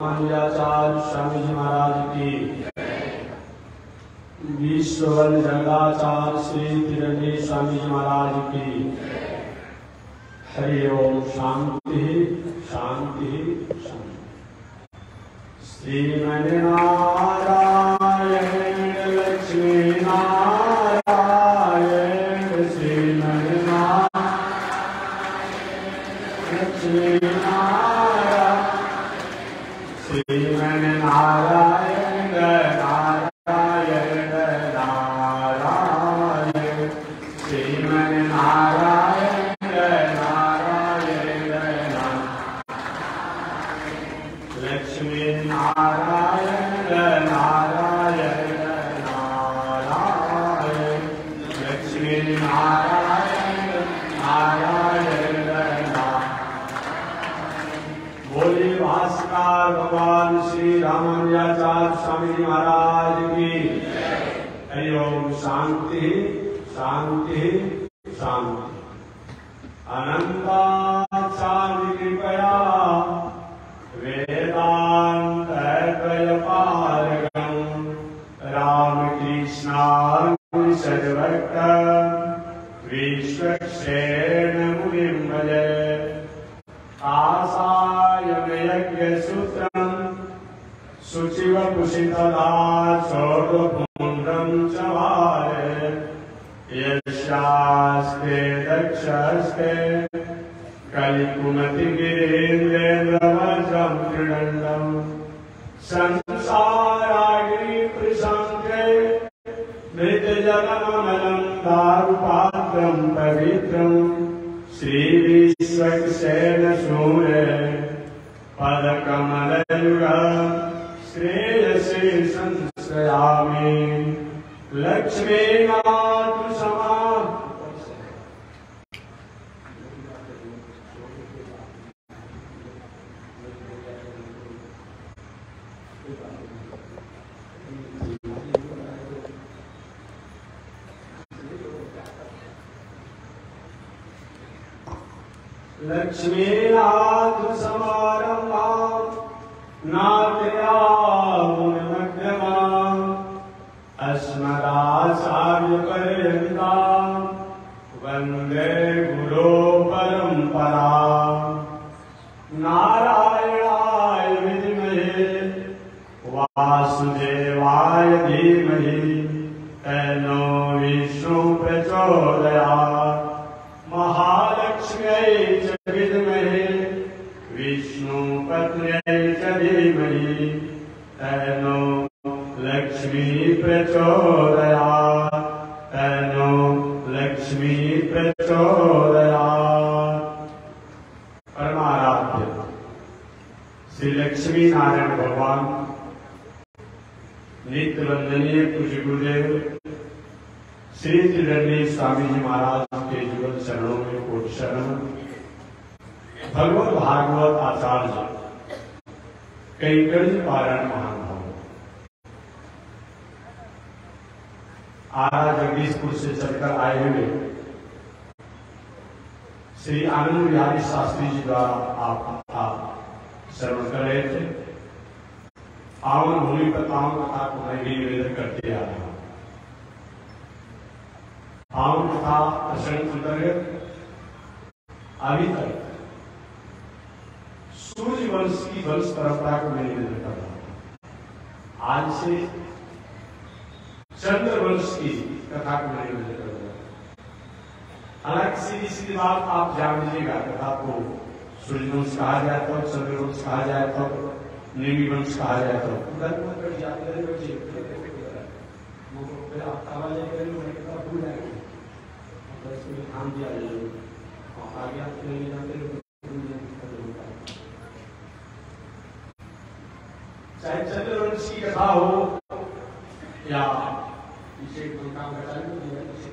रामानुजाचार्य स्वामी जी महाराज की, विश्ववल जगदाचार्य श्री तिरंगी स्वामी जी महाराज की। हरि ओम। शांति शांति शांति। श्रीमन्नारायण लक्ष्मी नारायण, श्रीमन्नारायण लक्ष्मी नारायण, श्रीमन्नारायण नारायण नारायण, श्रीमन्नारायण नारायण लक्ष्मी नारायण नारायण नारायण, लक्ष्मी नारायण नारायण नारायण। बोले भास्कर भगवान श्री रामानुजाचार्य स्वामी जी महाराज की। हरि ओम। शांति शांति शांति। अनंताचार्य कृपया वेदांत द्वयपारगम् रामकृष्णार्जुन सद्भक्त विश्वक्सेन मुनिं भजे। काषायं यज्ञसूत्रं शुचिवपुषितदा चोरपुण्ड्रं च वारे। यस्यास्ते दक्षस्ते कलिकुमतिगिरीन्द्रेन्द्रवज्रं त्रिदण्डं संसाराग्नि प्रशान्ते मृतजलममलं दारुपात्रं पवित्रं श्रीविश्वक्सेन सूरे पदकमलयुगं श्रेयसे संश्रयामि। लक्ष्मीनाथ समा लक्ष्मीनाथ समारंभां नाट्यामुनिमध्यमाम् अस्मदाचार्यपर्यन्तां वन्दे गुरो परम्पराम्। नारायणाय विद्महे वासुदेवाय धीमहि तन्नो विष्णु प्रचोदयात्। महालक्ष्म्यै च विद्महे विष्णुपत्न्यै च धीमहि तन्नो लक्ष्मी प्रचोदयात्, तन्नो लक्ष्मी प्रचोदयात्। परमाराध्य श्री लक्ष्मी नारायण भगवान नित्य वंदनीय पूज्य गुरुदेव श्री तिरंगी स्वामी जी महाराज के जुगल चरणों में कोटि शरण। भगवत भागवत आचार्य कई कड़ी पारायण महानुभाव आरा जगदीशपुर से चलकर आए हुए श्री आनंद बिहारी शास्त्री जी द्वारा आप श्रवण कर रहे थे। पावन भूमि पर पावन कथा को मैं भी निवेदन करते आ रहा हूं। पावन कथा प्रसंग अंतर्गत अभी तक सूर्य वंश की वंश परंपरा को मैं निवेदन कर रहा हूं। आज से चंद्र वंश की कथा को मैं निवेदन कर रहा हूं। हालांकि सीधी सीधी बात आप जान लीजिएगा, कथा को सूर्य वंश कहा जाए तो, चंद्र वंश कहा जाए तो, नेमी वंश कहा जाए तो ध्यान दिया जाए। आगे आप नहीं जानते, चाहे चंद्रवंश की कथा हो या इसे काम का चालू किया, इसे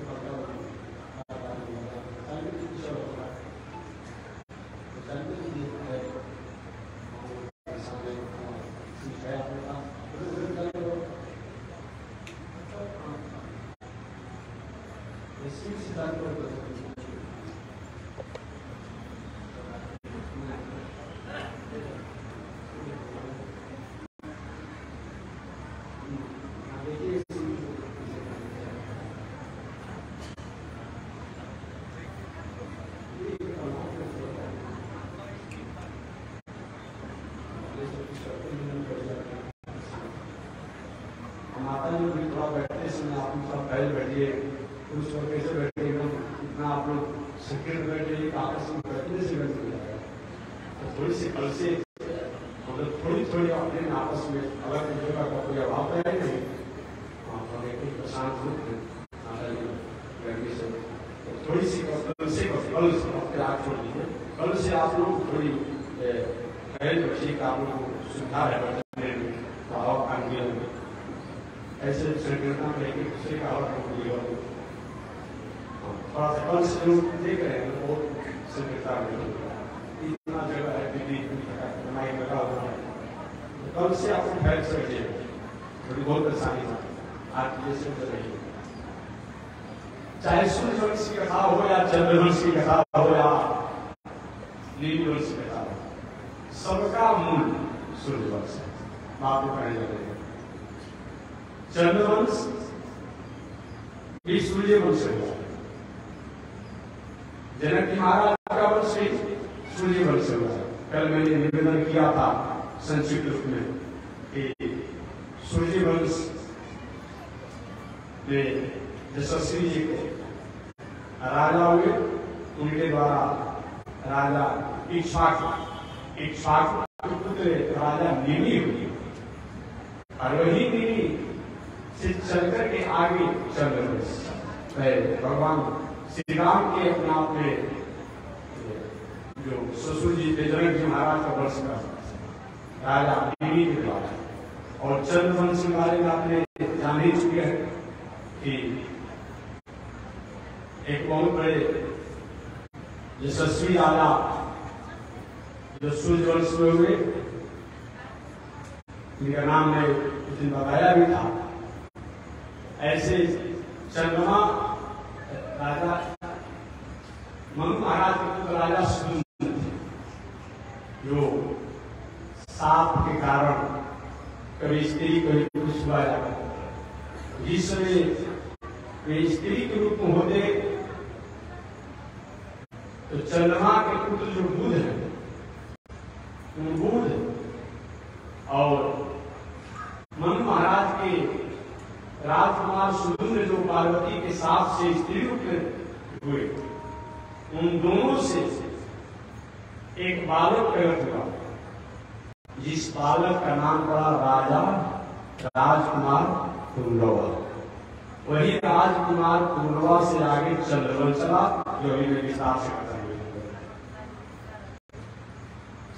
माता जी भी थोड़ा बैठते समय आप थोड़ा पहले बैठिए, उस वक्त कैसे बैठे इतना आप लोग संकीर्ण बैठे आपस में बैठने से बैठ जाएगा। तो थोड़ी सी कल से मतलब थोड़ी अपने आपस में अलग जगह का कोई अभाव है नहीं, प्रशांत रूप माता जी गर्मी से थोड़ी सी कल से आप छोड़ दीजिए, कल से आप लोग थोड़ी बच्चे का आप लोग को सुधार है बैठने में भाव आंदोलन में ऐसे संकीर्णता में एक दूसरे का और थोड़ा सा कल से लोग देख रहे हैं बहुत संकीर्णता में इतना जगह है दीदी बनाई लगा हुआ है, कल से आप फैल सकते हैं, थोड़ी बहुत परेशानी है आज जैसे चल रही है। चाहे सूर्यवंश की कथा हो या चंद्रवंश की कथा हो या नीलवंश की कथा हो, सबका मूल सूर्यवंश है। बात कहने लगे चंद्रवंश भी सूर्यवंश है, जनक जी महाराज का वंश भी सूर्यवंश हुआ। कल मैंने निवेदन किया था संक्षिप्त रूप में कि सूर्यवंश में यशस्वी जी के राजा हुए, उनके द्वारा राजा इक्ष्वाकु पुत्र राजा निमि हुई, और वही निमि से चलकर के आगे चंद्रवंश भगवान श्री राम के अपने आप में जो ससुर जी जनक जी महाराज का वंश का राजा निमि के द्वारा, और चंद्रवंश के बारे में आपने जान ही चुके हैं कि एक बहुत बड़े यशस्वी राजा जो सूर्यवंश में हुए, उनका नाम ने उस दिन बताया भी था। ऐसे चंद्रमा राजा मनु महाराज के पुत्र राजा सुदुम्न थे, जो साप के कारण कभी स्त्री कभी पुरुष हुआ जाता था। जिस समय वे स्त्री के रूप में होते तो चंद्रमा के पुत्र जो बुध है, उन बुध और मनु महाराज के राजकुमार सुदुम्न जो पार्वती के साथ से स्त्री रूप में हुए, उन दोनों से एक बालक प्रकट हुआ, जिस बालक का नाम पड़ा राजा राजकुमार कुंडवा। वही राजकुमार कुंडवा से आगे चंद्रवंश चला, जो अभी मैं विस्तार से बता रही हूं।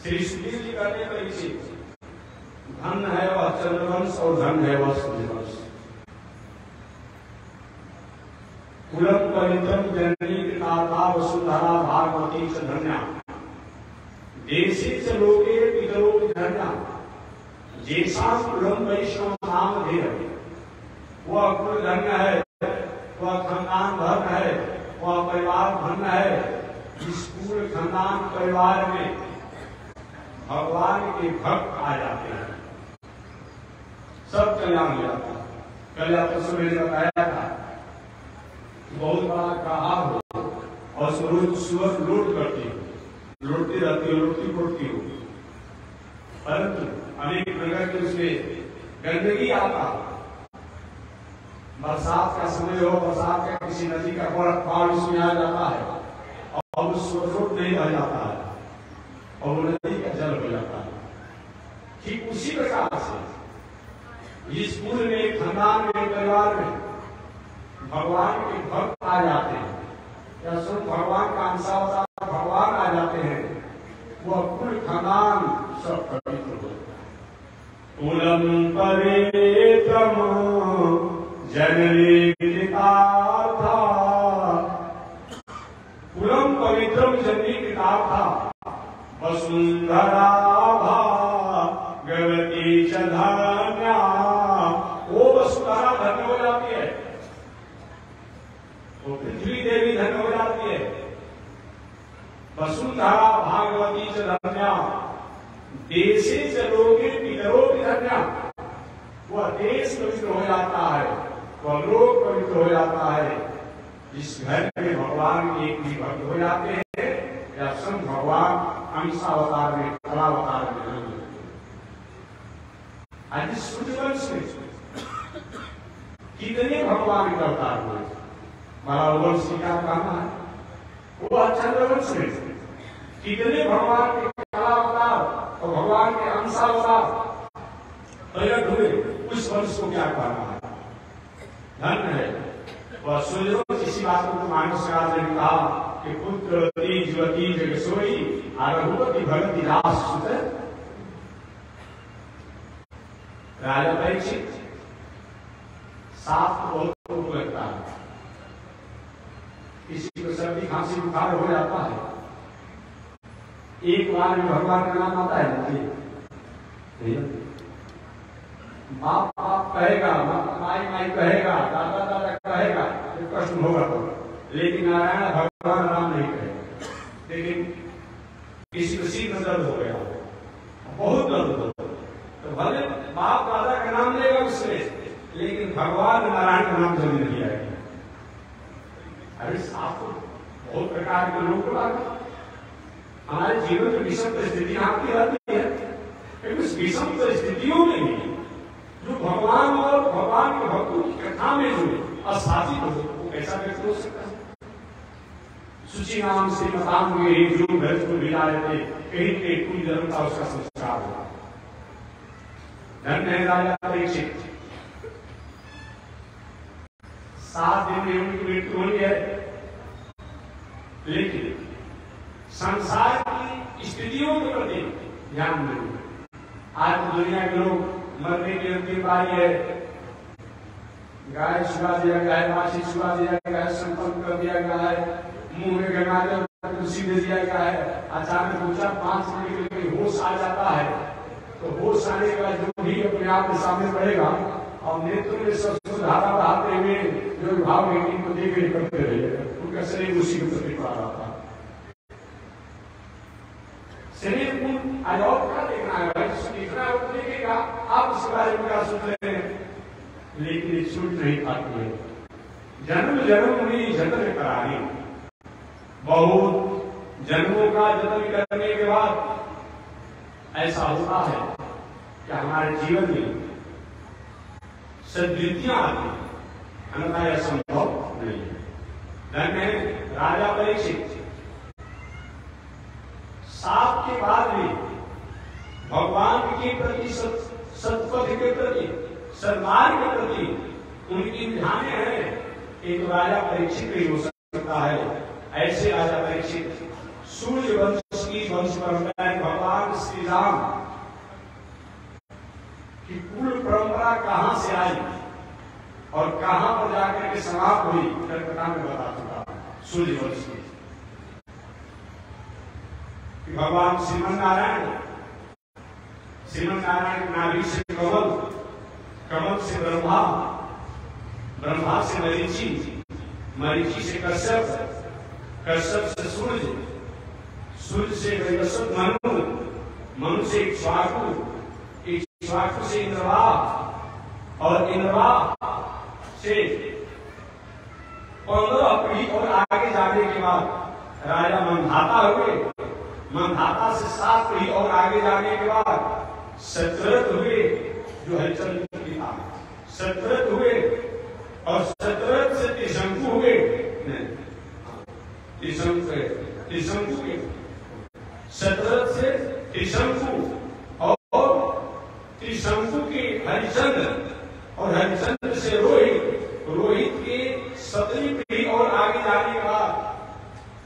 श्री सुधीर जी कहते हैं परीक्षित, धन है वह चंद्रवंश और धन है वह सूर्यवंश। कुलम पवित्रम जननी पिता वसुंधरा भागवती च धन्या, देशे च लोके पितरो धन्या, जैसा कुलम वैष्णव नाम धीर, वह कुल धन्य है, वह खानदान धन्य है, वह परिवार धन्य है, जिस पूरे खानदान परिवार में भगवान के भक्त आ जाते हैं, सब कल्याण हो जाता है। कल आपको सुबह ने बताया था कि बहुत बड़ा कहा हो और सुबह लूट करती हो, लूटती रहती हो, लूटती फूटती हो, परंतु अनेक प्रकार के उसमें गंदगी आता हो। बरसात का समय हो, बरसात का किसी नदी का बाढ़ उसमें आ जाता है और उस रोड नहीं रह जाता है और वो नदी का जल हो जाता है। ठीक उसी प्रकार से इस पूर्व में खानदान में परिवार में भगवान के भक्त आ जाते हैं, या स्वयं भगवान का अंशावतार भगवान आ जाते हैं, वह कुल खानदान सब पवित्र हो जाता है। कुलम पवित्रम जननी पिता था, कुलम पवित्रम जननी पिता था, वसुंधरा भागवती च धन्या, वो वसुंधरा धन्य हो जाती है, वो पृथ्वी देवी धन्य हो जाती है। वसुंधरा भागवती च धन्या, देशे च लोके पितरो धन्या, वह देश पवित्र हो जाता है, वह लोक पवित्र हो जाता है, जिस घर में भगवान एक भी भक्त हो जाते हैं, या स्वयं भगवान अंशावतार में कलावतार में। आज सूर्यवंश में कितने भगवान के अवतार हुए, हमारा वंश क्या कहना है, वो चंद्रवंश में कितने भगवान के कला अवतार और भगवान के अंशावतार प्रकट हुए, उस वंश को क्या कहना है, धन्य है वह सूर्यवंश। इसी बात को मानस राज ने कहा कि पुत्रवती ज्योति जग सोई रघुपति भगति दास सुत। राजा परीक्षित साफ तो बहुत लगता है, किसी को सर्दी खांसी बुखार हो जाता है, एक बार में भगवान का नाम आता है, बाप बाप कहेगा, माई माई कहेगा, दादा दादा कहेगा, तो कष्ट होगा तो, लेकिन नारायण भगवान नाम नहीं कहेगा। लेकिन किसी को सिर में दर्द हो गया, बहुत दर्द हो, तो भले बाप दादा का नाम लेगा उसने, लेकिन भगवान नारायण का नाम जरूर नहीं आएगा। अरे साफ बहुत प्रकार के लोग हमारे जीवन में विषम परिस्थितियां आती रहती है, लेकिन उस विषम परिस्थितियों में भी जो भगवान और भगवान के भक्तों की कथा में जुड़े असाधित हो, वो कैसा व्यक्त हो सकता है। सुचि नाम से मताम हुए जो घर को मिला रहते, कहीं कहीं कोई धर्म का उसका संस्कार हुआ। धन्य है राजा परीक्षित, 7 दिन में उनकी मृत्यु हुई है, लेकिन संसार की स्थितियों के प्रति ध्यान नहीं। आज दुनिया के लोग मरने की अंतिम बारी है, गाय छुड़ा दिया गया है, माछी छुड़ा दिया गया है, संपन्न कर दिया गया है, मुंह में गंगा तुलसी दे दिया गया है, अचानक ऊंचा 5 मिनट के लिए होश आ जाता है, तो होश आने के बाद जो भी अपने आप के सामने पड़ेगा और नेत्र में धारा बहाते हुए जो विभाग है इनको देख करते रहे, उनका शरीर उसी के प्रति पड़ा रहा था। शरीर को आज और क्या देखना है भाई, देखना है वो देखेगा, आप उसके बारे में क्या सोच रहे हैं, लेकिन छूट नहीं पाती है। जन्म जन्म में जतन करानी, बहुत जन्मों का जतन करने के बाद ऐसा होता है कि हमारे जीवन में सद्वृत्तियां आती, अन्यथा यह संभव नहीं है। धन्य है राजा परीक्षित, साप के बाद भी भगवान के प्रति, सत्पथ के प्रति, सन्मार्ग के प्रति उनकी ध्यान है। एक राजा परीक्षित भी हो सकता है। ऐसे राजा परीक्षित सूर्य वंश की वंश परंपरा, भगवान श्री राम की कुल परंपरा कहां से आई और कहां पर जाकर के समाप्त हुई, कथा में बता चुका सूर्य वंश की। भगवान श्रीमन नारायण नाभि से कमल, कमल से ब्रह्मा, ब्रह्मा से मरीचि, मरीचि से कश्यप, कश्यप से सूर्य, सूर्य से वैवस्वत मनु, मनु से इक्ष्वाकु, इक्ष्वाकु से इंद्रवाह और इंद्रवाह से 15 पीढ़ी और आगे जाने के बाद राजा मंधाता हुए, मंधाता से 7 पीढ़ी और आगे जाने के बाद शतरथ हुए, जो हरिचंद्र के पिता, शतरथ हुए और शतरथ से त्रिशंकु हुए, त्रिशंकु के शतरथ से त्रिशंकु और त्रिशंकु के हरिचंद्र और हरिचंद्र से रोहित, रोहित के 7वीं पीढ़ी और आगे जाने के बाद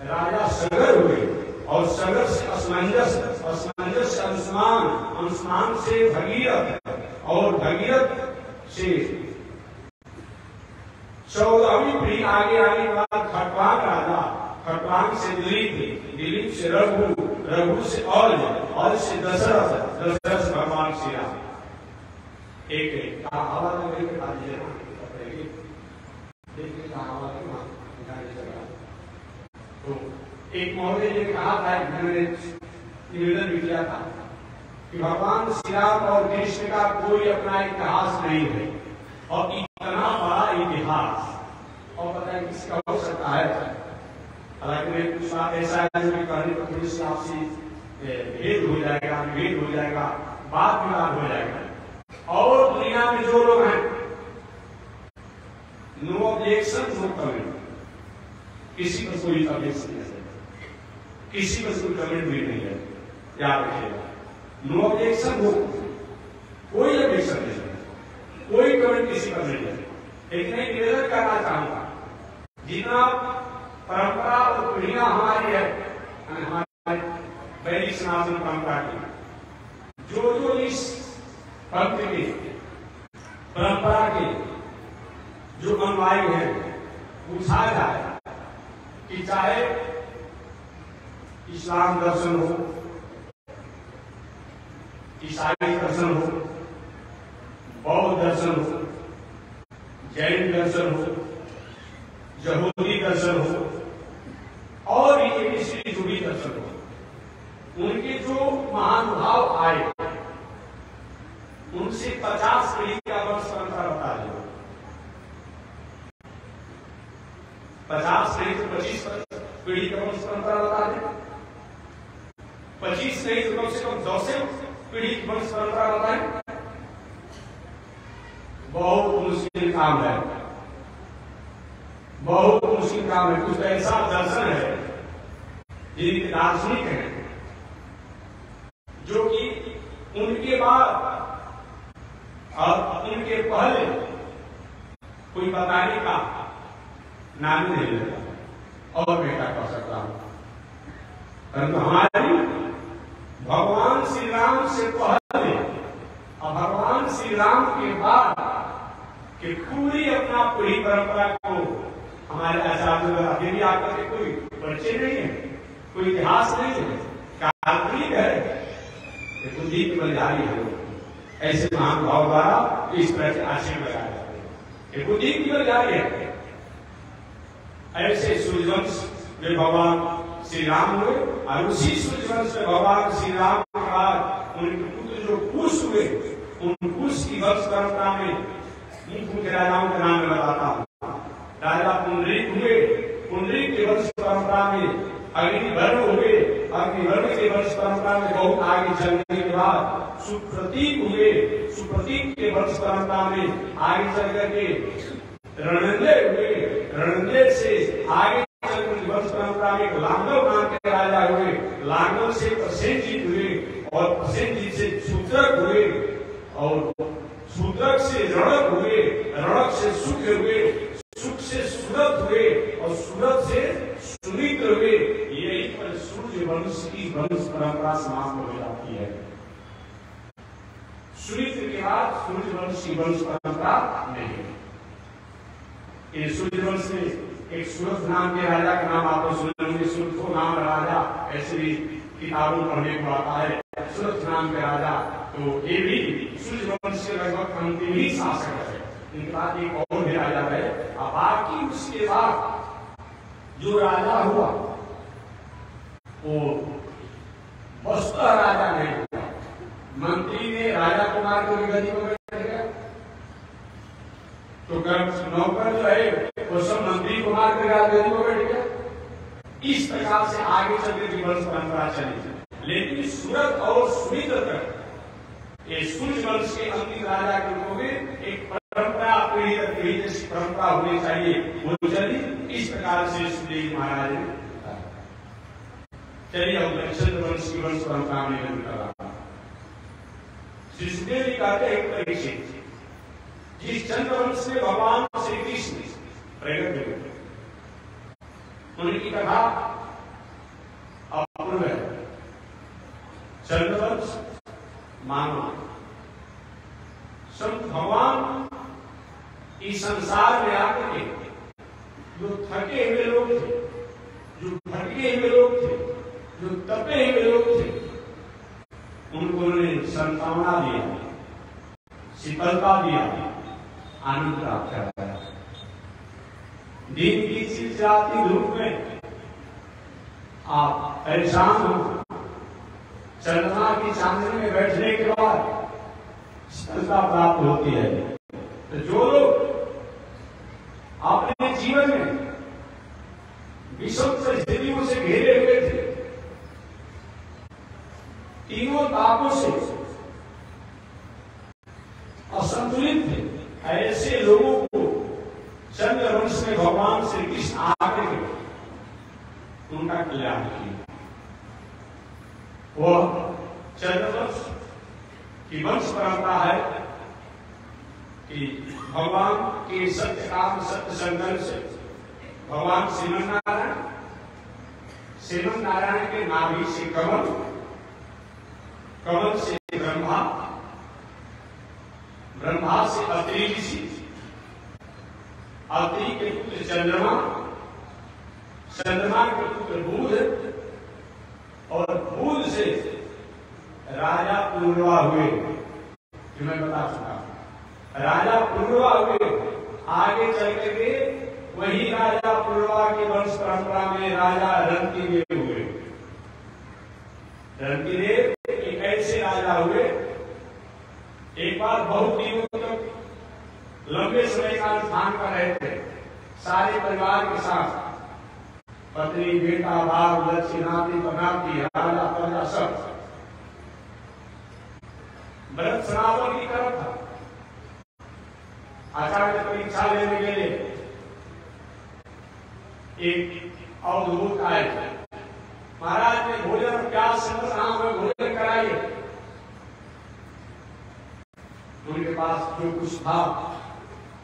राजा सगर हुए और सगर से असमंजस, असमंजस से अंशुमान, अंशुमान से भगीरथ और भगीरथ से 14वीं पीढ़ी आगे आने के बाद खटवान राजा, खटवान से दिलीप, दिलीप से रघु, रघु से और से दशरथ, दशरथ से भगवान श्री राम। एक हवा तो एक महोदय ने कहा था, मैंने निवेदन भी किया था कि भगवान श्री राम और कृष्ण का कोई अपना इतिहास नहीं है, और इतना बड़ा इतिहास और पता है किसका हो सकता है। हालांकि कुछ बात ऐसा है जो कहने पर थोड़ी सी आपसी भेद हो जाएगा, विभेद हो जाएगा, बात विवाद हो जाएगा। और दुनिया में जो लोग हैं नो कमेंट, किसी पर कोई कमेंट नहीं है, किसी पर कोई कमेंट भी नहीं है, याद रखिएगा। नो ऑब्जेक्शन हो, कोई ऑब्जेक्शन नहीं है, कोई कमेंट किसी पर नहीं है। लेकिन एक निवेदन करना चाहूंगा, जितना परंपरा और पीढ़ियां हमारी है, हमारी वैदिक सनातन परंपरा की, जो इस पंथ के परंपरा के जो अनुयायी है, पूछा जाए कि चाहे इस्लाम दर्शन हो, ईसाई दर्शन हो, बौद्ध दर्शन हो, जैन दर्शन हो, यहूदी दर्शन हो और ये जुड़ी दर्शन हो, उनके जो महानुभाव आए उनसे 50 पीढ़ी का वर्ष परंपरा बता दो। 50 नहीं तो 25 पीढ़ी का वंश परंपरा बता दें, 25 नहीं तो कम से कम 10 पीढ़ी की वंश परंपरा बताएं। बहुत मुश्किल काम है, बहुत मुश्किल काम है। कुछ ऐसा दर्शन है जिनके दार्शनिक हैं जो कि उनके बाद और उनके पहले कोई बताने का नाम नहीं लेता और मैं क्या कर सकता हूं। परंतु हमारी भगवान श्री राम से पहले और भगवान श्री राम के बाद कि पूरी अपना पूरी परंपरा को हमारे आचार्य अभी भी आपका के कोई परिचय नहीं है, कोई इतिहास नहीं है, काल्पनिक है, बुद्धि की बलिहारी है। ऐसे महानुभाव द्वारा इस तरह से आशय लगाया जाता है, ये बुद्धि की बलिहारी है। ऐसे सूर्यवंश में भगवान श्री राम हुए और उसी सूर्यवंश में भगवान श्री राम के बाद उनके पुत्र जो कुश हुए, उन कुश की वंश परंपरा में मुख्य राजाओं के नाम में बताता हूं। राजा पुंडरीक हुए, पुंडरीक के वंश परंपरा में अग्निवर्ण हुए, अग्निवर्ण के वंश परंपरा में बहुत आगे चलने के बाद सुप्रतीक हुए, सुप्रतीक के वंश परंपरा में आगे चल करके रणंजय हुए, रणंजय से आगे चलकर वंश परंपरा में लांगव नाम के राजा हुए, लांगव से प्रसेनजीत हुए और प्रसेनजीत से शूद्रक हुए और शूद्रक से रणक हुए, रणक से सुख हुए, सुख से सूरत हुए और सूरत से सुमित्र हुए। यही पर सूर्य वंश की वंश परंपरा समाप्त हो जाती है। सुमित्र के बाद सूर्य वंश की वंश परंपरा नहीं। ये सूर्य वंश में एक सूरत नाम के राजा का नाम आपको सुने होंगे, सूरत नाम राजा ऐसे भी किताबों पढ़ने को आता है, सूरत नाम के राजा। तो ये भी सूर्य वंश के लगभग अंतिम ही शासक है। इनके बाद एक और भी राजा है, अब बाकी उसके बाद जो राजा हुआ वो वस्तुतः राजा नहीं हुआ। मंत्री ने राजा कुमार को गद्दी पर बैठ गया, तो नौकर जो है वो सब मंत्री कुमार के गद्दी पर बैठ गया। इस प्रकार से आगे चलते की वंश परंपरा चली। लेकिन सूरत और सुमित्र तक ये सूर्य वंश के अंतिम राजा के रूप में एक परंपरा पीढ़ी दर पीढ़ी जैसी परंपरा होनी चाहिए, वो चली। इस प्रकार से सुखदेव महाराज ने चलिए हम चंद्र वंश की वंश परंपरा में कर रहा। श्री सुखदेव जी कहते हैं परीक्षित, जिस चंद्र वंश में भगवान श्री कृष्ण प्रकट हुए, उनकी कथा अपूर्व है। चंद्रवंश मानो संत भगवान इस संसार में आकर के जो थके हुए लोग थे, जो भटके हुए लोग थे, जो तपे हुए लोग थे, उनको उन्होंने संतावना दिया, शीतलता दिया, आनंद प्राप्त कराया। दिन की चिलचिलाती धूप में आप परेशान हो, चंद्रमा की चांदनी में बैठने के बाद शीतलता प्राप्त होती है। तो जो लोग अपने जीवन में विषम परिस्थितियों से घिरे हुए थे, तीनों तापों से असंतुलित थे, ऐसे लोगों को चंद्र वंश में भगवान श्री कृष्ण आगे उनका कल्याण किया। वह चंद्रवंश की वंश परंपरा है कि भगवान के सत्य काम सत्य संकल्प से भगवान श्रीमन नारायण के नाभि से कमल, कमल से ब्रह्मा, ब्रह्मा से अत्रि ऋषि, अत्रि के पुत्र चंद्रमा, चंद्रमा के पुत्र बुध और बुध से राजा पूर्वा हुए, जो मैं बता चुका। राजा पूर्वा हुए, आगे चल करके वही राजा पूर्वा की वंश परंपरा में राजा रंतिदेव हुए। रंतिदेव एक ऐसे राजा हुए, एक बार बहुत दिनों तक लंबे समय का स्थान पर रहे थे, सारे परिवार के साथ, पत्नी, बेटा, बाप, बच्चे, नाती, पनाती, राजा, प्रजा सब। व्रत सनातन की तरफ था। आचार्य परीक्षा लेने के लिए एक अवधूत आए थे। महाराज ने भोजन प्यास से भोजन कराइए। उनके पास जो कुछ था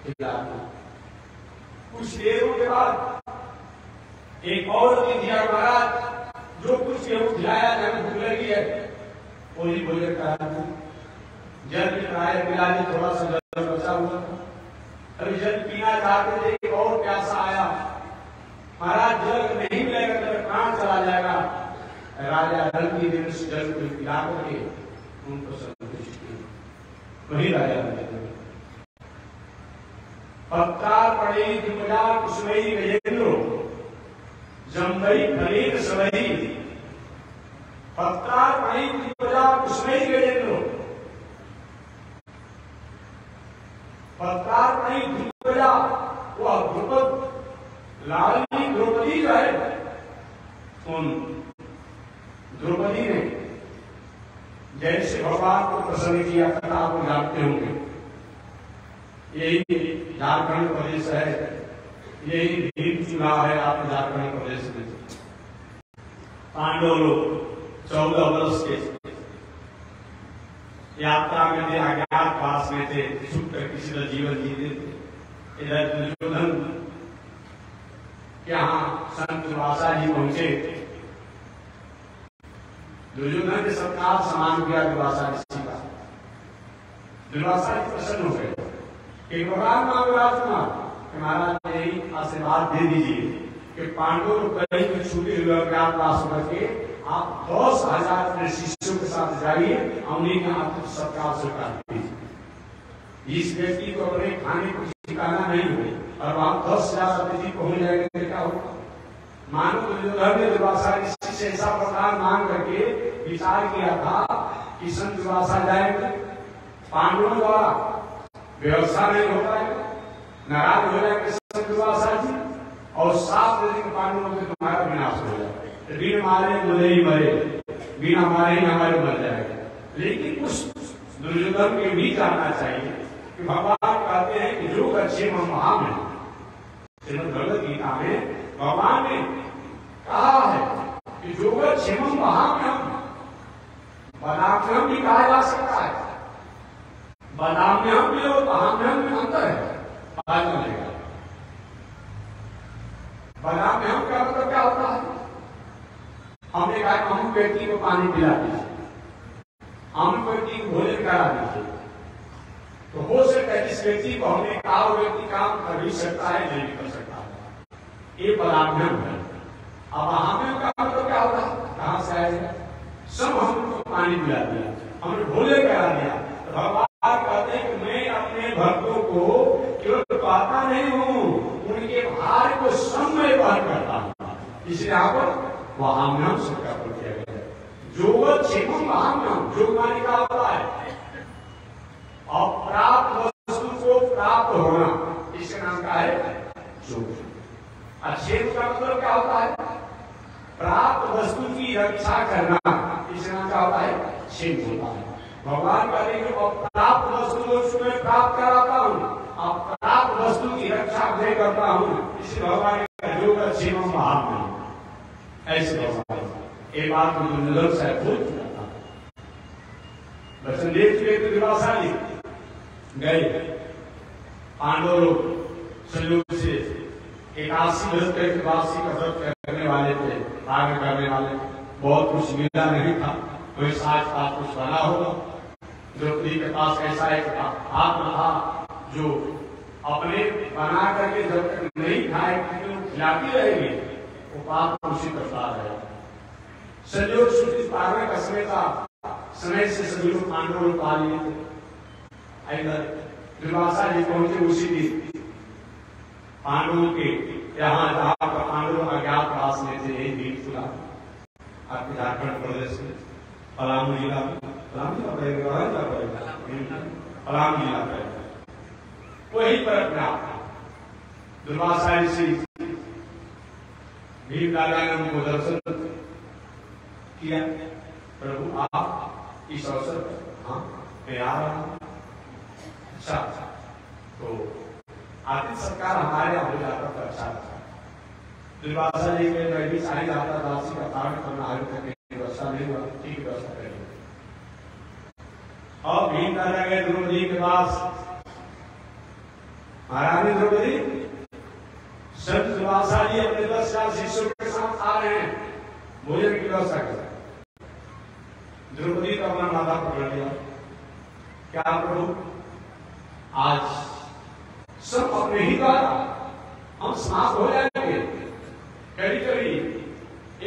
खिलाया। कुछ देरों के बाद एक और दिन दिया, महाराज जो कुछ गेहूं खिलाया हमें भूख लगी है, वही भोजन कराया। जल पिलाए, पिलाने थोड़ा सा जल बचा हुआ था। अभी जल पीना चाहते थे, और प्यासा आया। महाराज जल नहीं मिलेगा तो प्राण चला जाएगा। राजा रंतिदेव से जल को पिला करके उनको संतुष्ट किया। वही राजा पत्तार पड़े दिपजा कुसुमई गजेंद्रो जम्बई फलेन सबई। पत्तार पड़े दिपजा कुसुमई गजेंद्रो, पत्तार पड़ी दिपजा, वह द्रुपद लाडली द्रौपदी जो है, उन द्रौपदी ने जैसे भगवान को प्रसन्न किया था, आप जानते होंगे। यही झारखंड प्रदेश है, यही भीम चुनाव है आप झारखंड प्रदेश में। पांडव लोग 14 वर्ष के यात्रा में थे, अज्ञातवास में थे, छुप कर किसी का जीवन जीते थे। इधर दुर्योधन यहाँ संत दुर्वासा जी पहुंचे। दुर्योधन ने सत्कार सम्मान किया दुर्वासा ऋषि का। दुर्वासा जी प्रसन्न हो गए। एक भगवान महाराज यही आशीर्वाद दे दीजिए कि पांडवों को कहीं में छूटे हुए अज्ञातवास करके आप 10,000 अपने शिष्यों के साथ जाइए, उन्हीं का आप सत्कार स्वीकार कीजिए। इस व्यक्ति को अपने खाने को ठिकाना नहीं हुए और वहां 10,000 अतिथि पहुंच जाएंगे, क्या होगा? मानो दुर्योधन ने दुर्वासा ऋषि से ऐसा प्रकार मांग करके विचार किया था कि संत दुर्वासा जाएंगे, पांडवों द्वारा व्यवस्था नहीं हो पाएगा, नाराज हो जाएंगे संत दुर्वासा जी, और 7 दिन पांडवों से तुम्हारा विनाश हो जाएगा। बिना मारे मुझे ही मरे, बिना मारे ही हमारे मर जाएगा। लेकिन उस दुर्योधन के भी जानना चाहिए कि भगवान कहते हैं कि जो अच्छे महाम है। श्रीमद् भगवद गीता में भगवान ने कहा है कि जो क्षेम महाम, बदाम्यम भी कहा जा सकता है। बदाम्यम में और महाम्यम में अंतर है। बदाम्यम का मतलब क्या होता है? हमने कहा हम व्यक्ति को पानी पिला दीजिए, हम व्यक्ति को भोजन करा दीजिए, तो हो सकता है इस व्यक्ति को हमने कहा व्यक्ति काम कर भी सकता है, नहीं कर सकता है। ये बदाम्यम है। अब अहाम्यम का मतलब क्या होता है? कहां से आएगा? सब हमको पानी पिला दिया, हमने भोजन करा दिया, तो भगवान कहते हैं कि मैं अपने भक्तों को केवल पाता नहीं हूं, उनके भार को समय पर करता हूं। इसलिए यहाँ पर वहाम्यम शब्द का प्रयोग किया गया है। जो क्षेम वहाम्यम, जो मानी का होता है अप्राप्त वस्तु को प्राप्त होना, इसका नाम क्या है? योग। क्षेम का मतलब क्या होता है? प्राप्त वस्तु की रक्षा करना, इसका नाम क्या होता है? क्षेम होता है। भगवान कहते हैं कि अप्राप्त वस्तु मैं प्राप्त कराता हूं, अप्राप्त वस्तु की रक्षा मैं करता हूं, ऐसे भगवान एक बात को दुर्योधन से भूल चुका था। वचन देख चुके थे दुर्वासा जी, गए पांडव लोग संयोग से 81 वर्ष के वासी का व्रत करने वाले थे, आगे करने वाले, बहुत कुछ मिला नहीं था, कोई साथ पास कुछ बना होगा। द्रौपदी के पास ऐसा एक आत्मा था जो अपने बना करके जब तक नहीं खाए खिलाती रहेगी वो पाप उसी करता रहेगा। संयोग सूचित पारने का समय था, समय से सभी लोग पांडव लोग पा लिए थे। इधर दुर्वासा जी पहुंचे उसी दिन पांडवों के यहाँ जहाँ पर पांडव अज्ञात वास में थे, यही दिन खुला आपके झारखंड प्रदेश में पलामू जिला में, पलामू जिला पड़ेगा, वही पर अपना दुर्वासा जी से भीम दादा ने उनको दर्शन किया। प्रभु आप इस अवसर पर, हाँ मैं आ रहा हूं। अच्छा, तो आतिथ्य सत्कार हमारे यहाँ हो जाता तो अच्छा था। दुर्वासा जी के मैं भी सारी जाता दासी का पारण करना आगे तक व्यवस्था नहीं हुआ, ठीक व्यवस्था करेंगे। और भीम दादा गए द्रौपदी के पास, महारानी द्रौपदी संत दुर्वासा जी अपने 10,000 शिष्यों के साथ आ रहे हैं, भोजन की व्यवस्था कर। द्रौपदी का अपना माथा पकड़ लिया, क्या प्रभु आज सब अपने ही द्वारा हम समाप्त हो जाएंगे। कभी कभी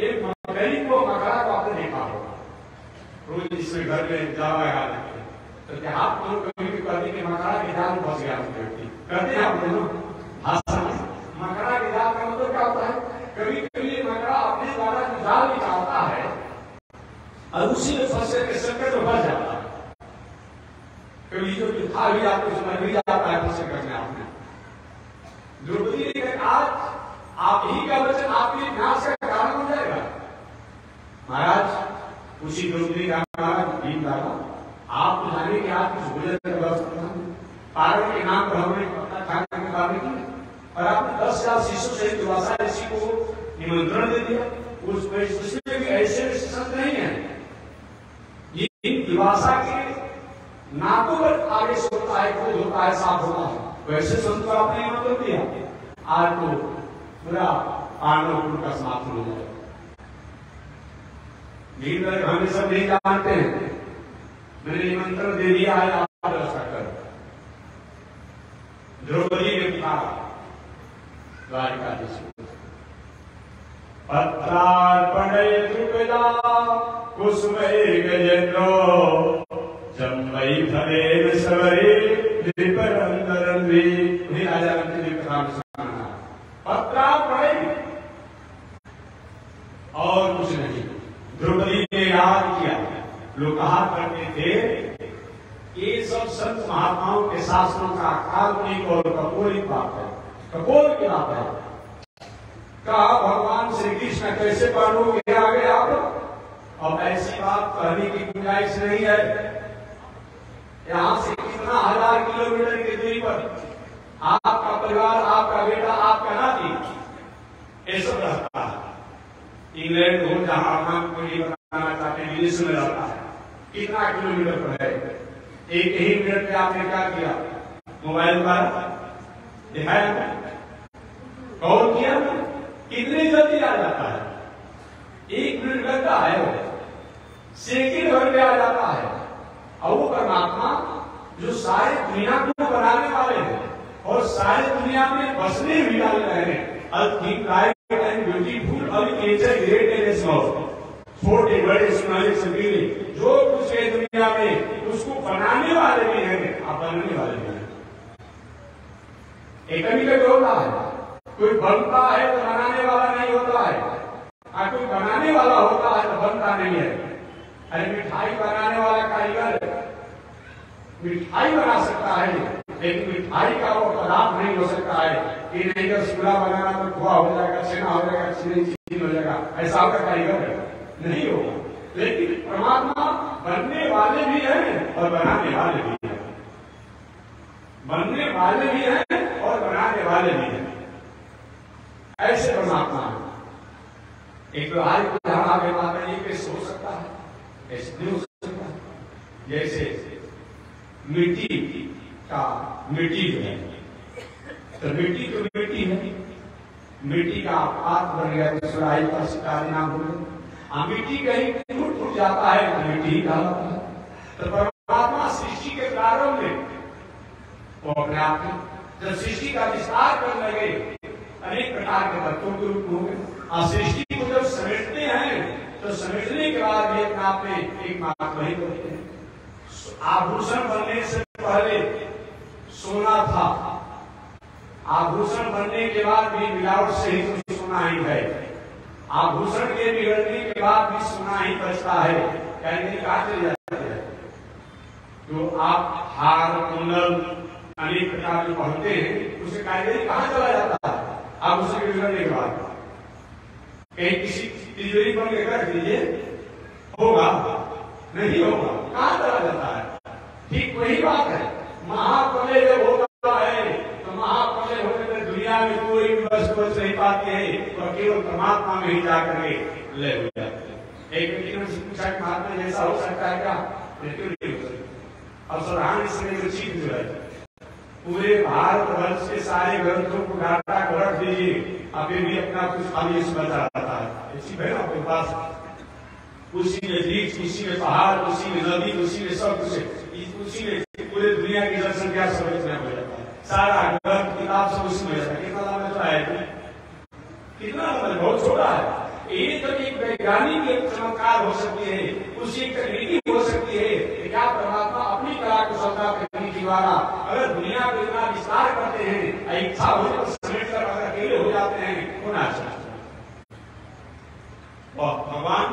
एक गरीब को मकड़ा को आपने देखा होगा, रोज इसमें घर में जावा लगा देते तो क्या आप कभी कहते कि मकड़ा के जाल में फंस गया व्यक्ति, कहते हैं आप दोनों भाषा में मकड़ा के जाल का मतलब क्या होता है? कभी कभी मकड़ा अपने द्वारा जो जाल निकालता है और उसी में फंसे के संकट में फंस जाता है। कभी जो खा भी जाते उसमें भी जाता है फंसे करने आपने। द्रौपदी ने कहा आज आप ही का वचन आपके विनाश का कारण हो जाएगा। महाराज उसी द्रौपदी का भीम दादा आप तो जाने कि आप कुछ भोजन का व्यवस्था पारण के नाम पर हमने खाने की और आपने 10,000 शिष्यों से दुर्वासा ऋषि को निमंत्रण दे दिया। उसमें भी ऐसे संत नहीं है, ये दुर्वासा के नाकों पर आगे से होता है, खुद होता है, साफ होता है, वैसे संत को आपने निमंत्रण दिया। आज तो पूरा पांडव कुल का समाप्त हो जाए। भीम हमें सब नहीं जानते हैं, मैंने निमंत्रण दे दिया है, आप व्यवस्था कर। द्रौपदी ने कहा द्वारिकाधीश पत्रार्पणे द्रुपदा कुसुमे गजेन्द्रो जम्बई भरेन सवरे विपरंदरन्वी। उन्हीं राजा रंती ने कथा सुनाना पत्रार्पणे और कुछ नहीं। द्रौपदी ने याद किया, लोग कहा करते थे ये सब संत महात्माओं के शासनों का काल्पनिक और कपोलिक बात है, कपोल की बात है। कहा भगवान श्री कृष्ण कैसे पांडवों आ गए आप, अब ऐसी बात कहने की गुंजाइश नहीं है। यहां से कितना 1000 किलोमीटर की दूरी पर आपका परिवार, आपका बेटा, आपका नाती ये सब रहता है। इंग्लैंड हो जहां हम कोई बताना चाहते हैं, विदेश में रहता है, कितना किलोमीटर पर है। एक ही मिनट में आपने क्या किया, मोबाइल पर दिखाया, कॉल किया, कितनी जल्दी आ जाता है। 1 मिनट लगता है, सेकंड भर में आ जाता है। और वो परमात्मा जो सारी दुनिया को बनाने वाले हैं और सारी दुनिया में बसने भी डाल रहे हैं। ब्यूटीफुल और नेचर ग्रेट एंड स्मॉल, छोटे बड़े सुनाने सभी जो कुछ है दुनिया में उसको बनाने वाले भी हैं, आप बनने वाले भी हैं। एक कभी होता है, कोई बनता है तो बनाने वाला नहीं होता है, और कोई बनाने वाला होता है तो बनता नहीं है। अरे मिठाई बनाने वाला कारीगर मिठाई बना सकता है, लेकिन मिठाई का वो पदार्थ नहीं हो सकता है कि नहीं तो रसगुल्ला बनाना तो खोआ हो जाएगा, छेना हो जाएगा, चीनी हो जाएगा, ऐसा आपका कारीगर नहीं होगा। लेकिन परमात्मा बनने वाले भी हैं और बनाने वाले भी हैं, बनने वाले भी हैं और बनाने वाले भी हैं। ऐसे परमात्मा है। एक व्यवहारिक उदाहरण आगे माता जी कैसे हो सकता है, ऐसे नहीं हो सकता। जैसे मिट्टी जो है, तो मिट्टी तो मिट्टी है, मिट्टी का पात बन गया तो सुराही का शिकारी नाम हो गया। मिट्टी कहीं टूट जाता है तो मिट्टी कहलाता है। तो परमात्मा सृष्टि के प्रारंभ में वो अपने आप में जब सृष्टि का विस्तार करने लगे अनेक प्रकार के तत्वों के रूप में और सृष्टि को जब समेटते हैं तो समेटने के बाद भी अपने आप में एक मात्र वही होते हैं। आभूषण बनने से पहले सोना था, आभूषण बनने के बाद भी मिलावट से ही तो सोना ही है, आभूषण के बिगड़ने के बाद भी सोना ही बचता है। कहने कहा चले जाते हैं तो आप हार कुंडल अनेक प्रकार जो पहनते हैं उसे कारीगरी कहाँ चला जाता है आभूषण के बिगड़ने के बाद? कहीं किसी तिजोरी बन के रख दीजिए, होगा नहीं होगा, कहाँ चला जाता है? ठीक वही बात है, महाप्रलय जब होता है तो महाप्रलय होने में दुनिया में कोई भी वस्तु बच नहीं पाती है, तो केवल परमात्मा में ही जाकर के लय हो जाते हैं। एक व्यक्ति ने पूछा कि महात्मा जैसा हो सकता है क्या? क्यों नहीं हो सकता? अब सराहन इसमें चीज जो है पूरे भारतवर्ष के सारे ग्रंथों को डाटा कर रख दीजिए, अभी भी अपना कुछ खाली इसमें रहता है। ऐसी है ना आपके पास, उसी में वृक्ष, उसी में पहाड़, उसी में नदी, उसी में सब कुछ, उसी में पूरे दुनिया की जनसंख्या सब इसमें हो जाता है, सारा ग्रंथ किताब सब उसमें जाता है। कितना लंबा तो है, कितना लंबा, बहुत छोटा है। ये जब एक वैज्ञानिक एक चमत्कार हो सकती है, उसी एक तकनीकी हो सकती है, क्या परमात्मा अपनी कला कुशलता तकनीक के द्वारा अगर दुनिया को इतना विस्तार करते हैं, इच्छा हो तो समेट कर अगर अकेले हो जाते हैं, होना चाहिए। और भगवान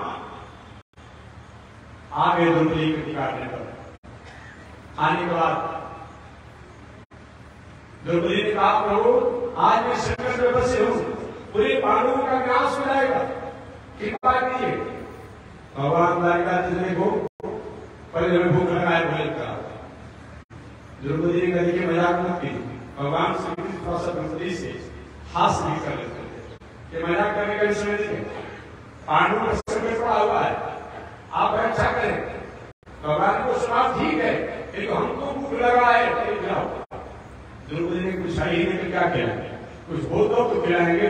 आगे द्रौपदी के काटने पर आने के बाद द्रौपदी ने कहा प्रभु आज मैं संकट में फंसे हूं, पूरे पांडवों का विनाश हो जाएगा, कृपा कीजिए। भगवान द्वारिकाधीश को पहले भूख लगाए बोले का द्रौपदी ने कहा कि मजाक मत कीजिए। भगवान श्री कृष्ण थोड़ा सा द्रौपदी से हास्य भी कर लेते थे कि मजाक करने का समय नहीं, पांडवों का संकट पड़ा हुआ है, आप अच्छा करें। भगवान को सुना ठीक है, लेकिन हमको भूख लगा है तो खिलाओ। द्रौपदी ने कुछ सही नहीं, क्या किया, कुछ हो तो खिलाएंगे,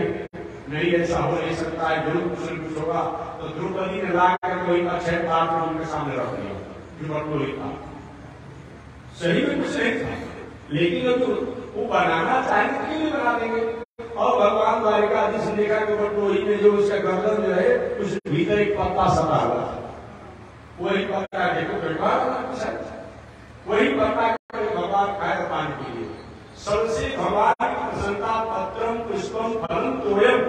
नहीं ऐसा हो नहीं सकता है, जरूर कुछ न कुछ होगा। तो द्रौपदी ने लाकर कोई अक्षय पात्र उनके सामने रख दिया, था सही में कुछ नहीं था, लेकिन वो बनाना चाहेंगे क्यों नहीं बना देंगे। और भगवान द्वारिकाधीश ने देखा कि बटोही में जो उसका गर्दन जो है उस भीतर एक पत्ता सटा हुआ है, वही पत्ता देखो वही पत्ता भगवान खाए पानी के लिए। सबसे भगवान की प्रसन्नता पत्रम पुष्पम फलम तोयम,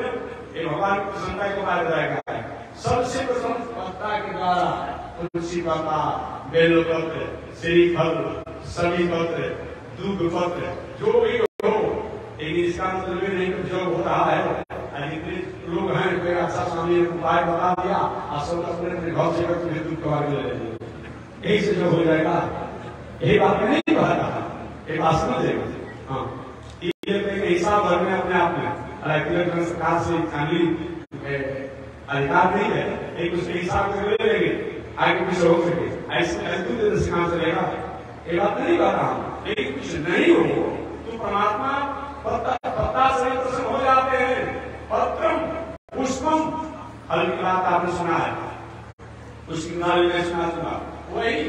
ये भगवान की प्रसन्नता के बारे में बताया है। सबसे प्रथम पत्ता के द्वारा तुलसी पत्ता, बेलपत्र, श्रीफल, सभी पत्र, दूध पत्र, जो भी हो, लेकिन इसका मतलब ये नहीं कि जो हो रहा है लोग हैं कोई अच्छा सामने उपाय बता दिया और सब अपने घर से करके दूध कवा के ले लेंगे, यही से जो हो जाएगा, यही बात में नहीं कहा रहा, ये बात समझ लेगा। हाँ, ये हिसाब भर में अपने आप में सरकार से कानूनी अधिकार नहीं है, एक उसके हिसाब से ले लेंगे, आगे कुछ हो सके, ऐसे काम चलेगा, ये बात नहीं कर रहा हूँ। लेकिन कुछ नहीं हो तो परमात्मा पत्ता से प्रसन्न हो जाते हैं। पत्रम पुष्पम, फल की बात आपने सुना है, उसकी में सुना वही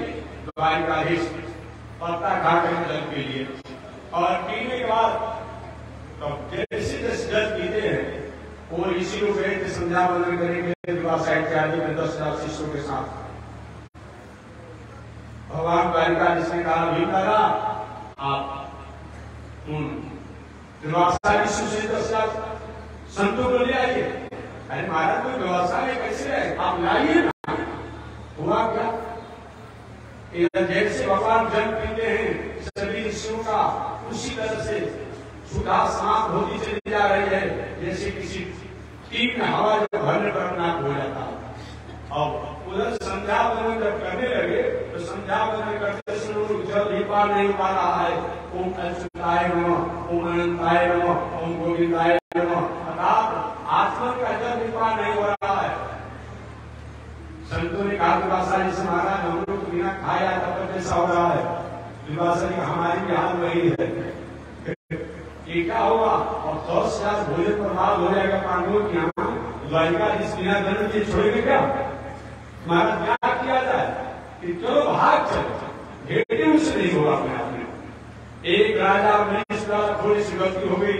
द्वारिकाधीश पत्ता खाकर जल के लिए, और पीने के बाद तो जैसे जैसे जल पीते हैं वो ऋषि लोग गए थे संध्या वंदन करेंगे विवाह साहित्यादि में 10,000 शिष्यों के साथ। भगवान द्वारिकाधीश ने कहा भीमला आप व्यवस्था विश्व से 10,000 संतों को ले आइए। अरे महाराज कोई व्यवस्था में कैसे है, आप लाइए ना। हुआ क्या, जैसे भगवान जल पीते हैं सभी ऋषियों का, उसी तरह से सुधा समाप्त होती चली जा रही है, जैसे किसी टीम में हवा जो भरने पर अपना हो जाता है। और उधर संध्या वंदन जब करने लगे तो संध्या वंदन करते समय जल भी पार नहीं पा रहा है। ओम अच्युताय नमः, ओम अनंताय नमः, ओम गोविंदाय नमः, अर्थात आत्मा का जल भी पार नहीं हो रहा है। संतों ने कहा दुर्वासा जी से, महाराज हम लोग तो बिना खाया तब जैसा हो रहा है। दुर्वासा जी हमारी भी हाल वही है। ये क्या होगा? और 10 लाख भोजन प्रभाव हो जाएगा पांडवों की। यहाँ द्वारिका जिस बिना दंड के छोड़ेंगे क्या? महाराज क्या किया जाए कि चलो भाग चलो, भेटे उससे नहीं होगा अपने आप में। एक राजा में थोड़ी सी गलती हो गई,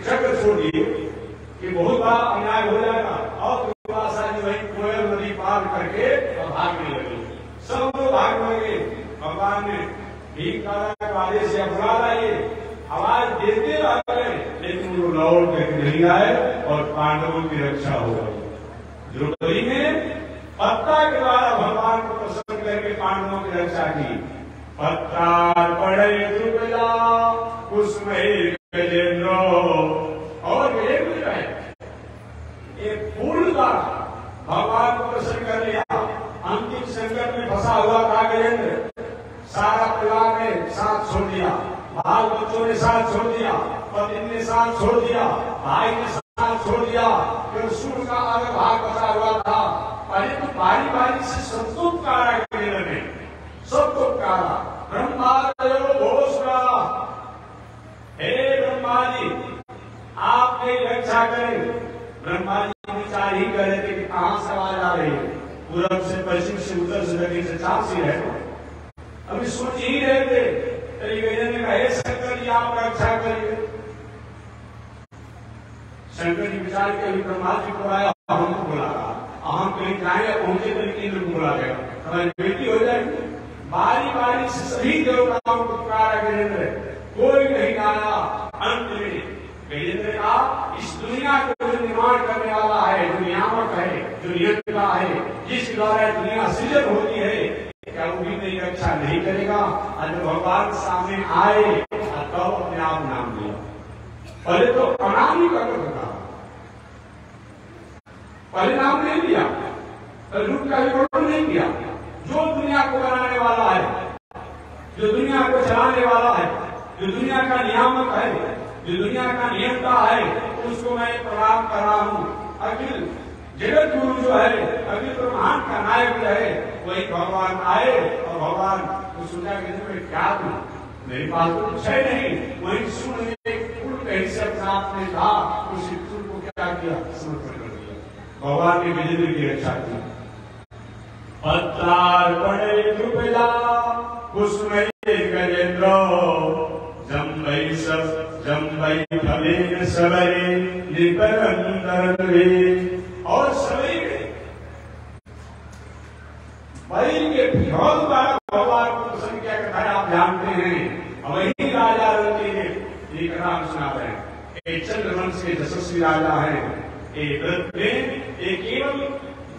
चक्र छोड़ दिए कि बहुत बड़ा अन्याय हो जाएगा। और दुर्वासा जी वही कोयल नदी पार करके और भागने लगे। सब लोग भागने लगे। भगवान ने भीख वाले से बुला लाइए, आवाज देते रह गए, लेकिन वो लौट करके नहीं आए और पांडवों की रक्षा हो गई। द्रौपदी ने पत्ता के द्वारा भगवान को प्रसन्न करके पांडवों की रक्षा की। पत्ता पड़े द्रुपदा कुसुमई गजेंद्र। और गजेंद्र है एक फूल द्वारा भगवान को प्रसन्न कर लिया। अंतिम संकट में फंसा हुआ था गजेंद्र। सारा परिवार ने साथ छोड़ दिया, बाल बच्चों ने साथ छोड़ दिया, पत्नी ने साथ छोड़ दिया, भाई ने साथ छोड़ दिया, फिर सूर्य का अलग भाग बचा हुआ था। अरे तो बारी बारी से सबको पुकारा गजेंद्र ने, सबको पुकारा। ब्रह्मा घोषणा, हे ब्रह्मा जी आप मेरी रक्षा करें। ब्रह्मा जी विचार ही कर रहे थे कि कहां से आवाज आ रही है, पूरब से पश्चिम से उत्तर से दक्षिण से चार से है। अभी सोच ही रहे थे, गजेंद्र ने कहा शंकर जी आप रक्षा करिए। शंकर जी विचार के अभी ब्रह्मा जी को आया, हमको बुला रहा, हम कहीं जाए पहुंचे तो इंद्र को बुला गया, हमारी बेटी हो जाएगी। बारी बारी से सभी देवताओं को पुकारा गजेंद्र, कोई नहीं आया। अंत में गजेंद्र का इस दुनिया को जो निर्माण करने वाला है, जो नियामक है, जो नियंता है, जिसके द्वारा दुनिया सृजन होती है, क्या वो भी मेरी रक्षा नहीं करेगा? और जब भगवान सामने आए तब अपने आप नाम लिया। पहले तो प्रणाम ही करके था, पहले नाम नहीं लिया, रूप का विवरण नहीं किया। जो दुनिया को बनाने वाला है, जो दुनिया को चलाने वाला है, जो दुनिया का नियामक है, जो दुनिया का नियंता है, उसको मैं प्रणाम कर रहा हूँ। अखिल जगत गुरु जो है, अखिल ब्रह्मांड का नायक जो है, वही भगवान आए। और भगवान को सोचा कि क्या तू, मेरे पास तो कुछ है नहीं। वही सूर्य ने फूल कहीं से अपने आप में था, उसी फूल को क्या किया, समर्पण कर दिया। भगवान ने गजेंद्र की रक्षा की। पत्रार पड़े द्रुपदा कुसुमई गजेंद्र, जम्बई फलेन सबरे निपरंदर वे। और सभी वही के विरोध द्वारा भगवान को प्रसन्न किया करता है, आप जानते हैं। वही राजा रंती ने एक नाम सुनाते हैं, एक चंद्रवंश के यशस्वी राजा है। एक व्रत ने एक केवल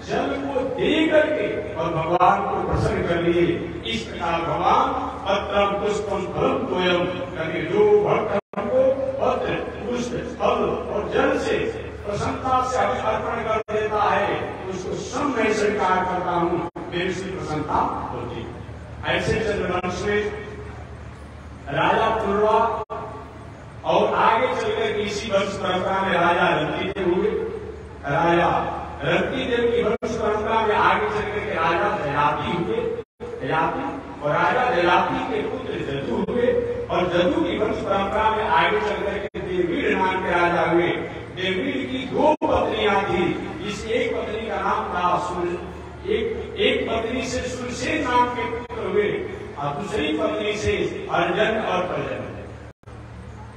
जल को दे करके और भगवान को प्रसन्न कर लिए। इस प्रकार भगवान पत्रम पुष्पम फलम तोयम करके जो भक्त को पत्र पुष्प फल और जल से प्रसन्नता से अर्पण कर देता है, उसको सब मैं स्वीकार करता हूँ, मेरी से प्रसन्नता होती। ऐसे चंद्रवंश में राजा पूर्वा और आगे चलकर इसी वंश परंपरा में राजा रंती देव हुए। राजा रंती देव की वंश परंपरा में आगे चलकर के राजा जयाति हुए, और राजा जयाति के पुत्र जदु हुए। और जदु की वंश परंपरा में आगे चलकर के देववीर नाम के राजा हुए। देववीर की 2 पत्नियां थी, इस एक पत्नी का नाम था एक पत्नी से सुरसेन नाम के पुत्र हुए, और दूसरी पत्नी से अर्जन और प्रजन।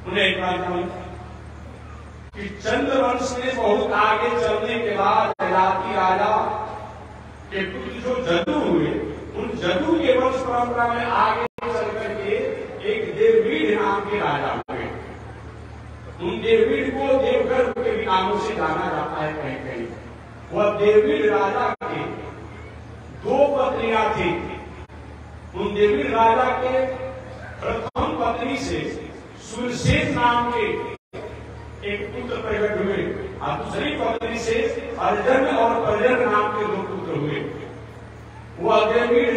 उन्हें एक बात कि चंद्रवंश में बहुत आगे चलने के बाद जयाति राजा के पुत्र जो जदु हुए, उन जदु के वंश परंपरा में आगे चल करके एक देववीर नाम के राजा हुए। उन देववीर को देवगर्भ के भी नामों से जाना जाता है कहीं कहीं। वह देववीर राजा के 2 पत्नियां थी। उन देववीर राजा के प्रथम पत्नी से सुरसेन नाम के एक पुत्र प्रकट हुए, और दूसरी पत्नी से अर्जन और प्रजन नाम के 2 पुत्र हुए। वह देववीर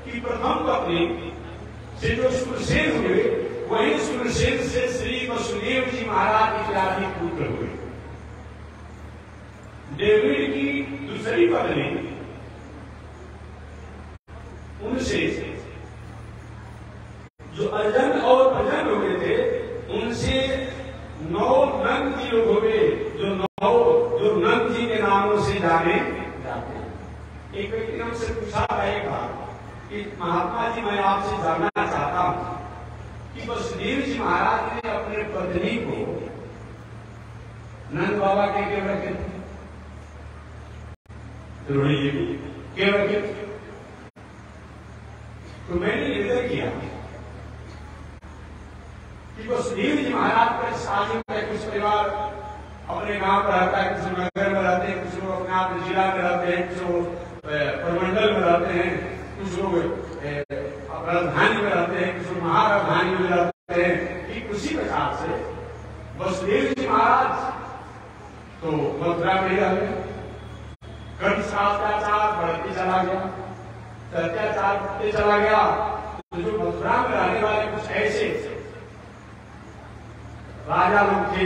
की प्रथम पत्नी से जो सुरसेन हुए, वही सुरसेन से श्री वसुदेव जी महाराज इत्यादि पुत्र हुए। देववीर की दूसरी पत्नी जो अर्जन और भजन हुए थे उनसे 9 नंद जी लोग हुए जो नंद जी के नामों से जाने जाते हैं। एक व्यक्ति ने उनसे पूछा रहेगा कि महात्मा जी मैं आपसे जानना चाहता हूं कि वसुदेव जी महाराज ने अपने पत्नी को नंद बाबा के क्यों रखे थे? रोहिणी जी को क्यों रखे थे? तो मैंने निर्णय किया कि वसुदेव जी महाराज पर शादी में कुछ परिवार अपने गांव पर रहता है, कुछ नगर में रहते हैं, कुछ लोग अपने आप जिला में रहते हैं, कुछ लोग प्रमंडल में रहते हैं, कुछ लोग राजधानी में रहते हैं, कुछ लोग महाराजधानी में रहते हैं। ठीक उसी प्रकार से वसुदेव जी महाराज तो मथुरा में रह गए। कंस का अत्याचार बढ़ते चला गया, अत्याचार बढ़ते चला गया। तो जो मथुरा में रहने वाले कुछ ऐसे राजा लोग थे,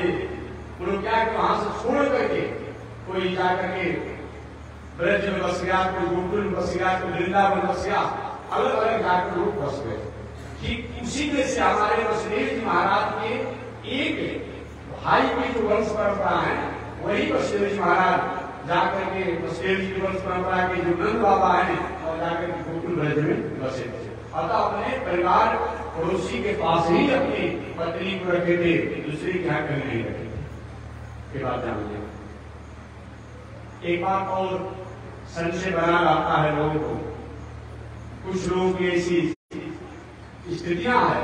उन्होंने क्या कि वहां से छोड़ करके कोई जाकर के ब्रज में बस गया, कोई गोकुल में बस गया, कोई वृंदावन में बस गया, अलग अलग जाकर लोग बस गए। ठीक उसी में से हमारे वसुदेव जी महाराज के एक भाई की जो वंश परंपरा है वही वसुदेव जी महाराज जाकर के वसुदेव जी की वंश परंपरा के जो नंद बाबा है और जाकर के गोकुल ब्रज में बसे थे। अतः अपने परिवार पड़ोसी के पास ही अपनी पत्नी को रखे थे, दूसरे के यहाँ कहीं नहीं रखे थे। ये बात जान लीजिए। एक बात और संशय बना रहता है लोगों को, कुछ लोगों की ऐसी स्थितियां है,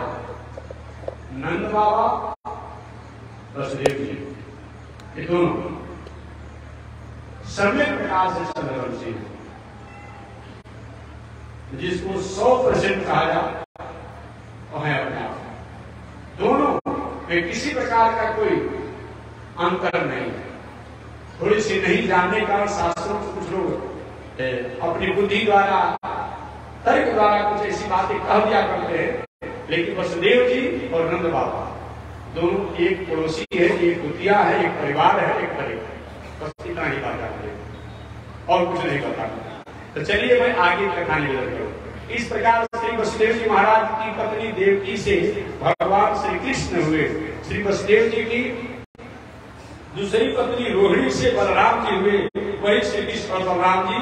नंद बाबा वसुदेव जी ये दोनों सभी प्रकार से चंद्रवंशी है, जिसको 100% कहा जाए वो है अपने आप दोनों में किसी प्रकार का कोई अंतर नहीं है। थोड़ी सी नहीं जानने का शास्त्रों को कुछ लोग अपनी बुद्धि द्वारा तर्क द्वारा कुछ ऐसी बातें कह दिया करते हैं, लेकिन वसुदेव जी और नंद बाबा दोनों एक पड़ोसी है, एक कुतिया है, एक परिवार है, एक परिवार, बस इतना ही बात है और कुछ नहीं पता। तो चलिए मैं आगे कथा निवेदन करूं। इस प्रकार श्री वसुदेव जी महाराज की पत्नी देवकी से भगवान श्री कृष्ण हुए। श्री वसुदेव जी की दूसरी पत्नी रोहिणी से बलराम जी हुए। वही श्री कृष्ण और बलराम जी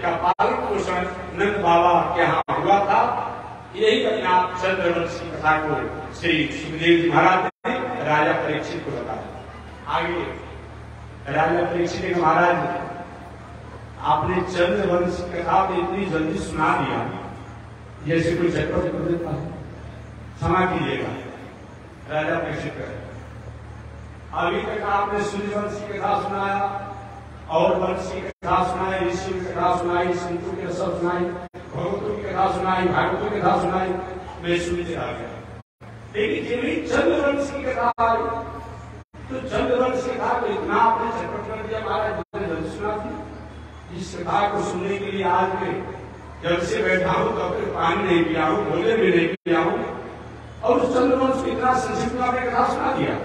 का पालन पोषण नंद बाबा के यहाँ हुआ था। यही अपना चंद्रवंश की कथा को श्री सुखदेव जी महाराज ने राजा परीक्षित को बताया। आगे राजा परीक्षित महाराज आपने चंद्रवंश की कथा में इतनी जल्दी सुना दिया जैसे कोई झटपट कर देता है, क्षमा कीजिएगा राजा परीक्षित। अभी तक आपने सूर्यवंश की कथा सुनाया और वंश की कथा सुनाई, ऋषि की कथा सुनाई, संतों की रसद सुनाई, भगवतों की कथा सुनाई, भागवतों की कथा सुनाई, मैं सुनते आ गया। लेकिन जब भी चंद्रवंश की कथा आई तो चंद्रवंश की कथा को इतना आपने झटपट कर दिया महाराज, मैंने जल्दी सुना दी। इस कथा को सुनने के लिए आज मैं जब से बैठा हूं तब तक पानी नहीं पिया हूं, भोजन भी नहीं पिया हूं, और उस चंद्रवंश को इतना संक्षिप्त में आपने कथा सुना दिया।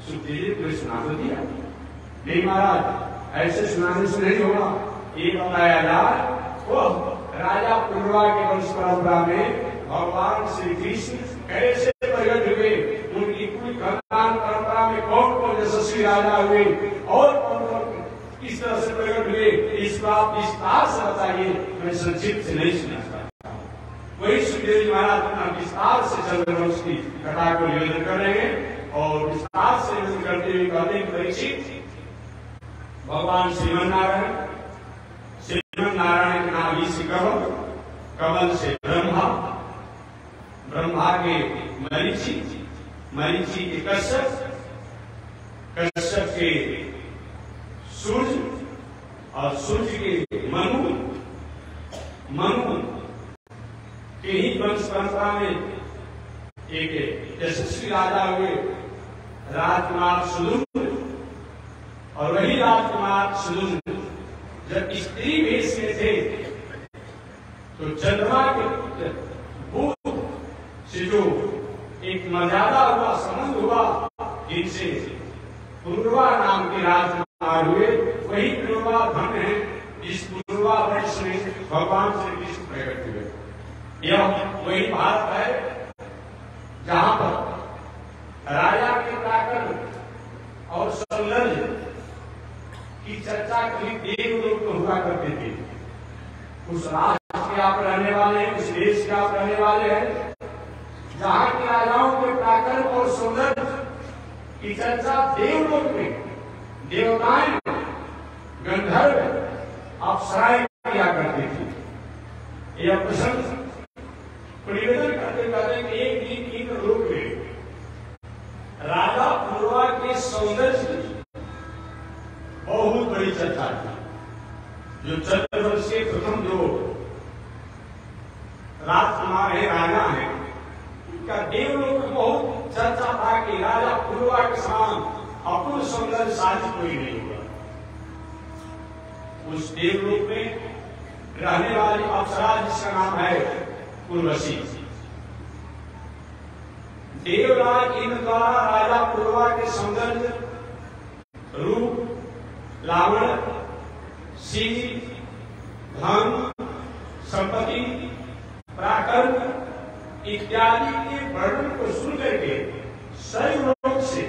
सुखदेव को सुना तो दिया नहीं महाराज, ऐसे सुनाने से नहीं होगा। ये बताया जाए वो राजा पूर्वा के वंश परंपरा में भगवान श्री कृष्ण कैसे प्रकट हुए, उनकी पूरी खानदान परंपरा में कौन कौन यशस्वी राजा हुए और कौन कौन किस तरह से प्रकट हुए, इसको आप विस्तार से बताइए। मैं संक्षिप्त से नहीं सुना सकता। वही सुखदेव जी महाराज अपना विस्तार से चंद्रवंश की कथा को निवेदन कर रहे हैं और विस्तार से निवेदन करते हुए कहते हैं परीक्षित, भगवान श्रीमन नारायण के नाभि से कमल, कमल से ब्रह्मा, ब्रह्मा के मरीचि, मरीचि के कश्यप, कश्यप के सूर्य और सूर्य के मनु, मनु के ही वंश परंपरा में एक यशस्वी राजा हुए राजकुमार सुदुम्न। और वही राजकुमार सुदुम्न जब स्त्री वेश में थे तो चंद्रमा के पुत्र बुध से जो एक मर्यादा हुआ, संबंध हुआ, जिनसे पूर्वा नाम के राजकुमार हुए, वही पूर्वा धन है जिस पूर्वा वर्ष में भगवान श्री कृष्ण प्रकट हुए। यह वही बात है जहां के राजाओं के पराक्रम और सौंदर्य की चर्चा देवलोक में देवताएं, गंधर्व, अप्सराएं किया करती थी। यह प्रसंग निवेदन करते कहते कि एक दिन इंद्रलोक में राजा पूर्वा के सौंदर्य की बहुत बड़ी चर्चा थी। जो चंद्रवंश के प्रथम जो राजकुमार है, राजा है, उनका देवलोक में बहुत चर्चा था कि राजा पूर्वा के समान अपूर्व सौंदर्यशाली कोई नहीं हुआ। उस देवलोक में रहने वाली अप्सरा जिसका नाम है उर्वशी, देवराज इंद्र द्वारा राजा पूर्वा के सौंदर्य, रूप, लावण्य, शील, धन, संपत्ति, पराक्रम इत्यादि के वर्णन को सुन करके सर्वलोक से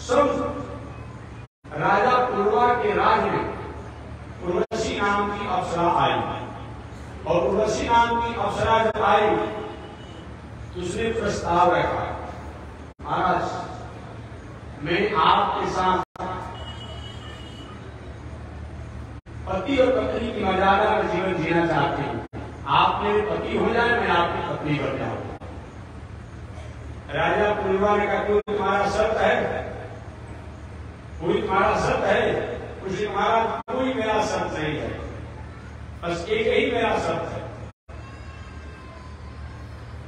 सब राजा पूर्वा के राज में उर्वशी नाम की अप्सरा आई। और उर्वशी नाम की अप्सरा जब आई तो उसने प्रस्ताव रखा, महाराज मैं आपके साथ पति और पत्नी की मर्यादा में जीवन जीना चाहती हूं। आप मेरे पति हो जाए, मैं आपकी पत्नी बन जाऊं। राजा पूर्वा ने कहा, कोई तुम्हारा शर्त है? कोई तुम्हारा शर्त है? कुछ तुम्हारा कोई मेरा शर्त नहीं है, बस एक ही मेरा शर्त है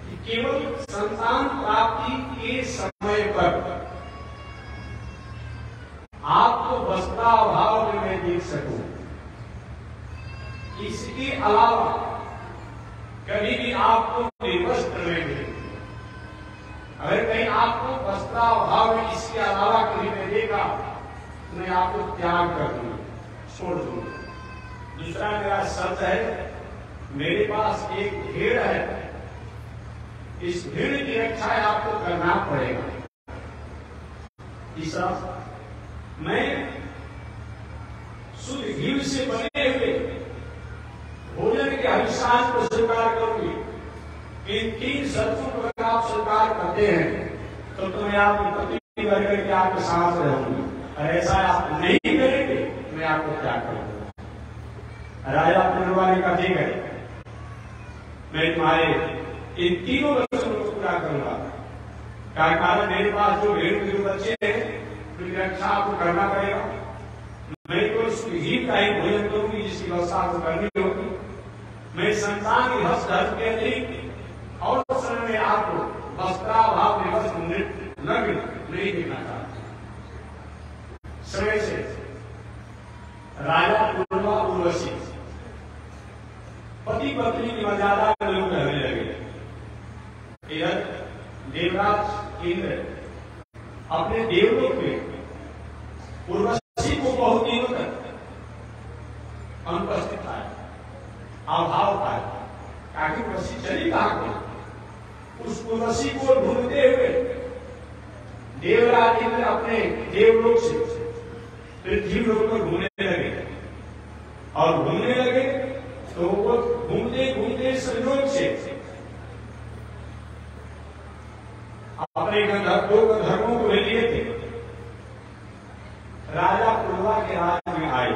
कि केवल संतान प्राप्ति के समय पर आपको वस्त्राभाव में मैं देख सकूं। इसके अलावा कभी भी आपको निर्वस्त्र नहीं मिलेगी। अगर कहीं आपको वस्त्राभाव में इसके अलावा कभी मैं देखा तो मैं आपको त्याग कर दूंगा, छोड़ दूंगा। दूसरा मेरा शर्त है, मेरे पास एक भेड़ है, इस भेड़ की रक्षा आपको करना पड़ेगा। तीसरा, मैं शुद्ध घी से बने हुए भोजन के अभिशान को स्वीकार करूंगी। इन तीन शर्तों को अगर आप स्वीकार करते हैं तो मैं आपकी पत्नी बनकर के आपके साथ रहूंगी, और ऐसा आप नहीं करेंगे तो मैं आपको त्याग करूंगा। राजा पूर्वा ने कहा, ठीक है, मैं तुम्हारे इन तीनों वचनों को पूरा करूंगा। कारण मेरे पास जो भेड़ के जो बच्चे हैं उनकी रक्षा आपको करना पड़ेगा। मैं तो घी का ही भोजन करूंगी जिसकी व्यवस्था आपको करनी होगी। मैं संतान की हस्त धर्म के अतिरिक्त और समय में आपको वस्त्राभाव में वस्त्र नग्न नहीं देखना चाहता। समय से राजा पूर्वा उर्वशी पति पत्नी की मर्यादा में लोग रहने लगे। इधर देवराज इंद्र अपने देवलोक में उर्वशी को बहुत दिनों तक अनुपस्थित पाया, अभाव पाया, ताकि उर्वशी चली कहां गई। उस उर्वशी को ढूंढते हुए देवराज इंद्र अपने देवलोक से पृथ्वी लोक पर घूमने लगे। और घूमने लगे तो वो घूमते घूमते संयोग से अपने दो धर्मों को लिए थे, राजा पूर्वा के राज में आए।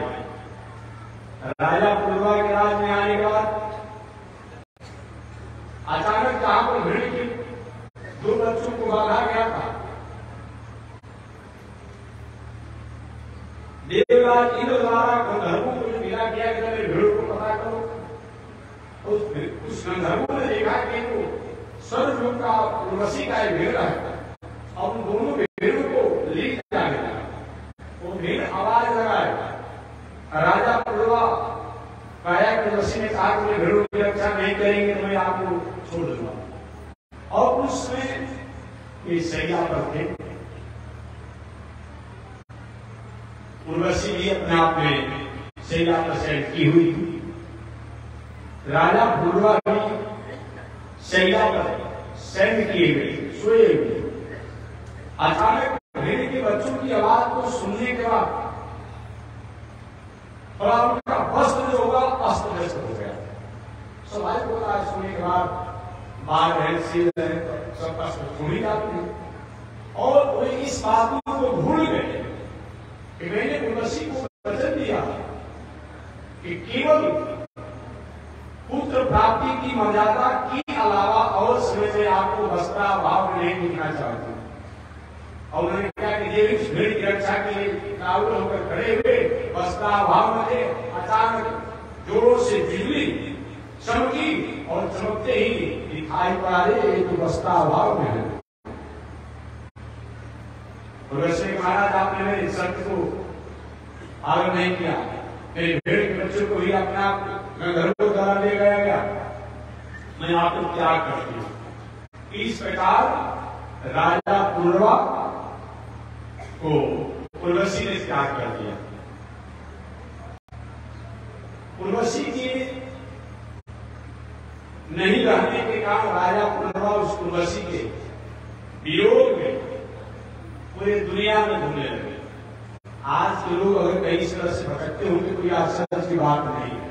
राजा पूर्वा के राज में आने के बाद अचानक जहां पर भीड़ की दो बच्चों को बांधा गया था, देवराज इंद्र द्वारा गंधर्वों को जो मिला किया गया, भीड़ को पता करो। उस गंधर्वों ने देखा कि वो सर्वलोक का उर्वशी का एक भेड़ है, और उन दोनों भेड़ों को ले जाने लगा। वो भेड़ आवाज लगाए, राजा पूर्वा पाया कि उर्वशी ने कहा कि भेड़ों की रक्षा नहीं करेंगे तो मैं आपको छोड़ दूंगा। और उसमें ये सैया पर थे, उर्वशी भी अपने आप में सैया पर शयन की हुई, राजा पूर्वा भी शैया पर शयन किए हुए सोए हुए। अचानक भेड़ के बच्चों की आवाज को सुनने के बाद थोड़ा उनका वस्त्र जो होगा अस्त व्यस्त हो गया। स्वाभाविक होता है, सुनने के बाद बाल है, सिर है, सबका सुन ही जाते हैं। और वो इस बात को भूल गए कि मैंने उर्वशी को वचन दिया कि केवल पुत्र प्राप्ति की मर्यादा के अलावा और समय में आपको वस्त्राभाव में नहीं दिखना चाहती। और उन्होंने क्या कि ये भीड़ की रक्षा के लिए काबुल होकर खड़े हुए वस्त्राभाव में थे। अचानक जोरों से बिजली चमकी और चमकते ही दिखाई पड़ा ये तो वस्त्राभाव में है। और वैसे महाराज आपने मेरे सत्य को आगे नहीं किया, मेरे भेड़ के बच्चों को ही अपने आप मैं घर को द्वारा ले गया, मैं आपको त्याग करती हूँ। इस प्रकार राजा पूर्वा को उर्वशी ने त्याग कर दिया। उर्वशी के नहीं रहने के कारण राजा पूर्वा उस उर्वशी के वियोग में पूरे दुनिया में घूमने लगे। आज के लोग अगर कई इस तरह से भटकते होंगे कोई आश्चर्य की बात नहीं है।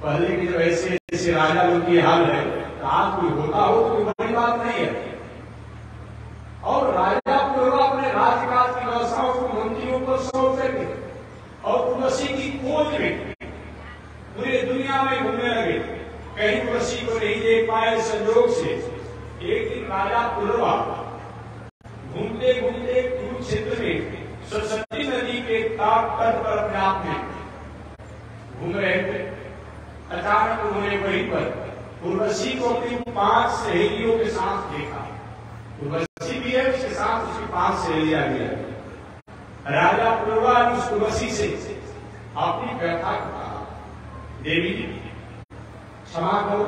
पहले के जब ऐसे ऐसे राजा लोग की हाल है तो आज कोई होता हो तो कोई बड़ी बात नहीं है। और राजा पूर्वा अपने राज्यकाल की व्यवस्थाओं को मंत्रियों को सौंप करके और उर्वशी की खोज में पूरे दुनिया में घूमने लगे। कहीं उर्वशी को नहीं देख पाए संयोग से एक दिन राजा पूर्वा घूमते घूमते कुरुक्षेत्र में सरस्वती नदी के तट पर अपने आप में घूम रहे थे। अचानक उन्होंने वहीं पर उर्वशी को अपनी 5 सहेलियों के साथ देखा। उर्वशी भी है, उसके साथ उसकी 5 सहेलियां भी है। राजा पूर्वा ने उस उर्वशी से अपनी व्यथा को कहा, देवी क्षमा करो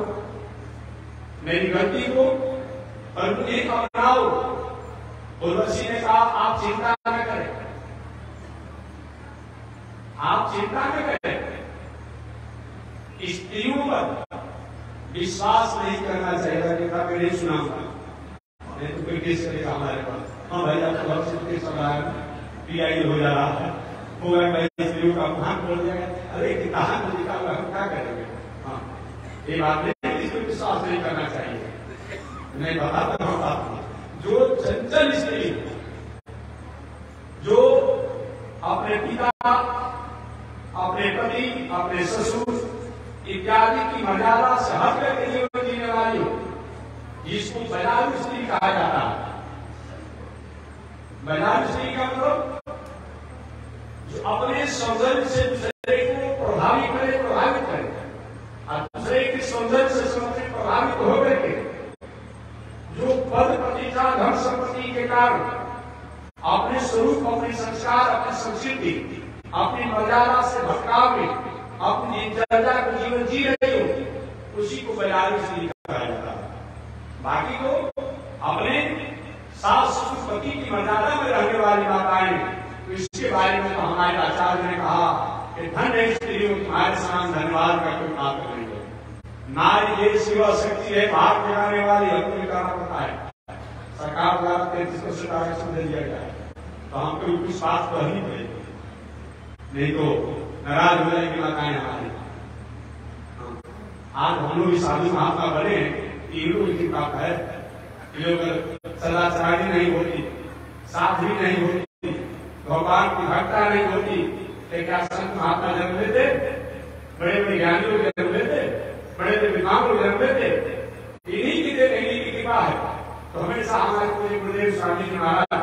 मेरी गलती को, पर मुझे अपनाओ। उर्वशी ने कहा आप चिंता न करें, आप चिंता न करें, स्त्रियों पर विश्वास नहीं करना चाहिए। देखा मैं नहीं सुनाऊंगा, नहीं तो कोई केस करेगा हमारे पास। हाँ भाई आप बहुत से केस पीआई हो जा रहा है, होगा भाई स्त्रियों का भान बोल जाएगा। अरे कहा तो लिखा हुआ हम क्या करेंगे। हाँ ये बात नहीं, इस पर विश्वास नहीं करना चाहिए। नहीं बताता हूँ आपको, जो चंचल स्त्री जो अपने पिता, अपने पति, अपने ससुर इत्यादि की मर्यादा से हट करके जीवन जीने वाली हो, जिसको बलालु स्त्री कहा जाता है। बलालु स्त्री का मतलब जो अपने सौंदर्य से दूसरे को प्रभावित करे और दूसरे के सौंदर्य से प्रभावित होकर के जो पद प्रतिष्ठा धन संपत्ति के कारण अपने स्वरूप, अपने संस्कार, अपनी संस्कृति, अपनी मर्यादा से भटकाव में अपनी दिनचर्या को जीवन जी रही हो, उसी को बलालु स्त्री कहा जाता है। बाकी को अपने सास ससुर पति की मर्यादा में रहने वाली माताएं, तो इसके बारे में तो हमारे आचार्य ने कहा कि धन्य स्त्रियों तुम्हारे समान धन्यवाद का कोई पात्र नहीं है। नारी ये शिवा शक्ति है, भाग जगाने वाली, हमको निकालना पड़ता है। सरकार द्वारा 33% आरक्षण दे दिया गया है, तो हमको कुछ बात करनी पड़ेगी, नहीं तो नाराज हो जाएगी माताएं हमारी। आज हम लोग साधु महात्मा बने, तीनों की बात है। लोग सदाचारी नहीं होती, साध्वी नहीं होती, भगवान की भक्ता नहीं होती, तो क्या संत महात्मा जन्म लेते, बड़े बड़े ज्ञानी लोग जन्म लेते, बड़े बड़े विद्वान लोग जन्म लेते, इन्हीं की देने की कृपा है। तो हमेशा हमारे पूरे गुरुदेव स्वामी जी महाराज,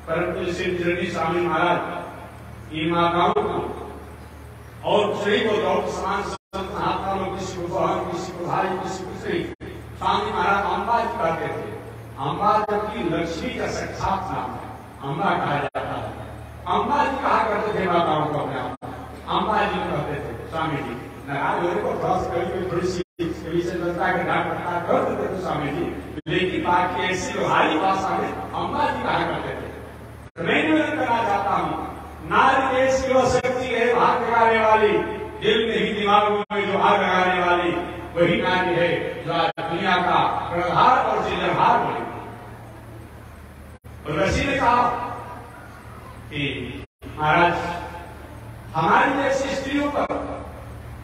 परम पूज्य श्री चरणी स्वामी महाराज इन माताओं को और दूसरे को दौड़ समान संत महात्मा लोग, किसी को बहन, किसी को भाई, किसी को स्त्री, स्वामी महाराज अम्बा जी कहते थे। अम्बा जबकि लक्ष्मी का साक्षात नाम है, अम्बा कहा जाता है। अम्बा जी कहा करते थे माताओं को अपने आप, अम्बा जी कहते थे। स्वामी जी नाराज होने को थोड़ी सी जनता के डांट फटकार कर देते थे स्वामी जी, लेकिन बाकी ऐसी लोहारी भाषा में अम्बा जी कहा करते थे। मैं निवेदन करना चाहता हूँ, नारी देश की वह शक्ति है, भाग लगाने वाली, दिल में ही दिमाग में जो आग लगाने वाली वही नारी है जो आज दुनिया का प्रधार और जिलेहार बनी। ऋषि ने कहा कि महाराज हमारी जैसी स्त्रियों पर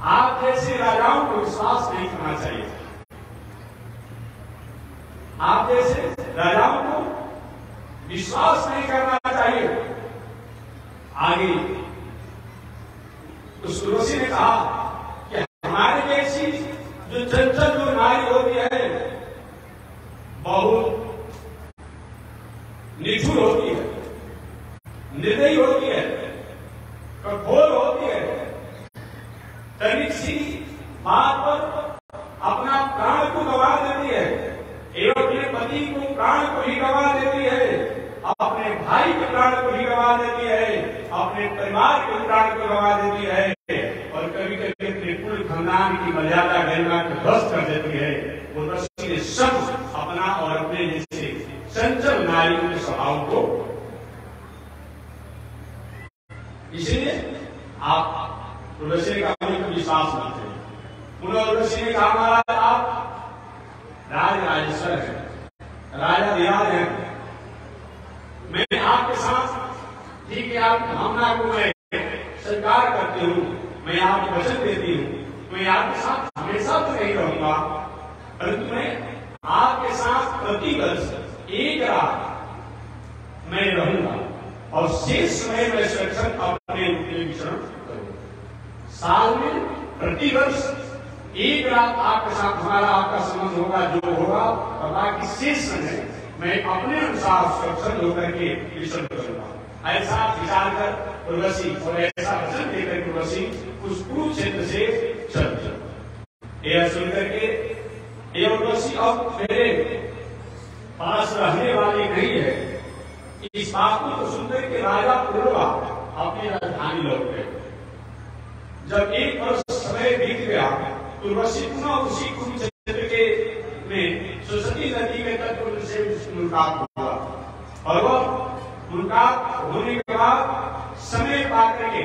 आप जैसे राजाओं को विश्वास नहीं करना चाहिए। आप जैसे राजाओं को विश्वास नहीं करना चाहिए। आगे उस उर्वशी ने कहा कि हमारे जैसी जो चंचल जो नारी होती है बहुत निठुर होती है, निर्दयी होती है, कठोर होती है, तनिक सी बात पर अपना प्राण को गंवा देती है एवं अपने पति को प्राण को ही गंवा देती है, अपने भाई के प्राण को ही गंवा देती है, अपने परिवार के प्राण को गंवा देती है और कभी कभी अपने कुल खानदान की मर्यादा गरिमा को ध्वस्त कर देती है। उर्वशी ने सब अपना और अपने जैसे चंचल नारी के स्वभाव को, इसलिए आप उर्वशी का विश्वास करते हैं। उर्वशी ने कहा महाराज आप राजराजेश्वर है, राजा दियाल है, मैं आपके साथ ठीक है आपकी भावना को मैं स्वीकार करती हूँ, मैं आपको वचन देती हूँ, मैं आपके साथ हमेशा तो नहीं रहूंगा, परंतु मैं आपके साथ प्रतिवर्ष एक रात मैं रहूंगा और शेष समय मैं सुरक्षित अपने विचरण करूंगा। साल में प्रतिवर्ष एक रात आपके साथ हमारा आपका संबंध होगा जो होगा, और बाकी शेष समय मैं अपने अनुसार सुरक्षित होकर के विचरण करूंगा। ऐसा विचार कर उर्वशी और ऐसा वचन देकर उर्वशी उस कुरुक्षेत्र से चल यह सुनकर के ये उर्वशी अब मेरे पास रहने वाली नहीं है। इस बात को सुनकर के राजा पुरुरवा अपनी राजधानी लौट गए। जब एक वर्ष समय बीत गया तो उर्वशी पुनः उसी कुरुक्षेत्र के में सरस्वती नदी के तट से मुलाकात हुआ और वह मुलाकात होने के बाद समय पाकर के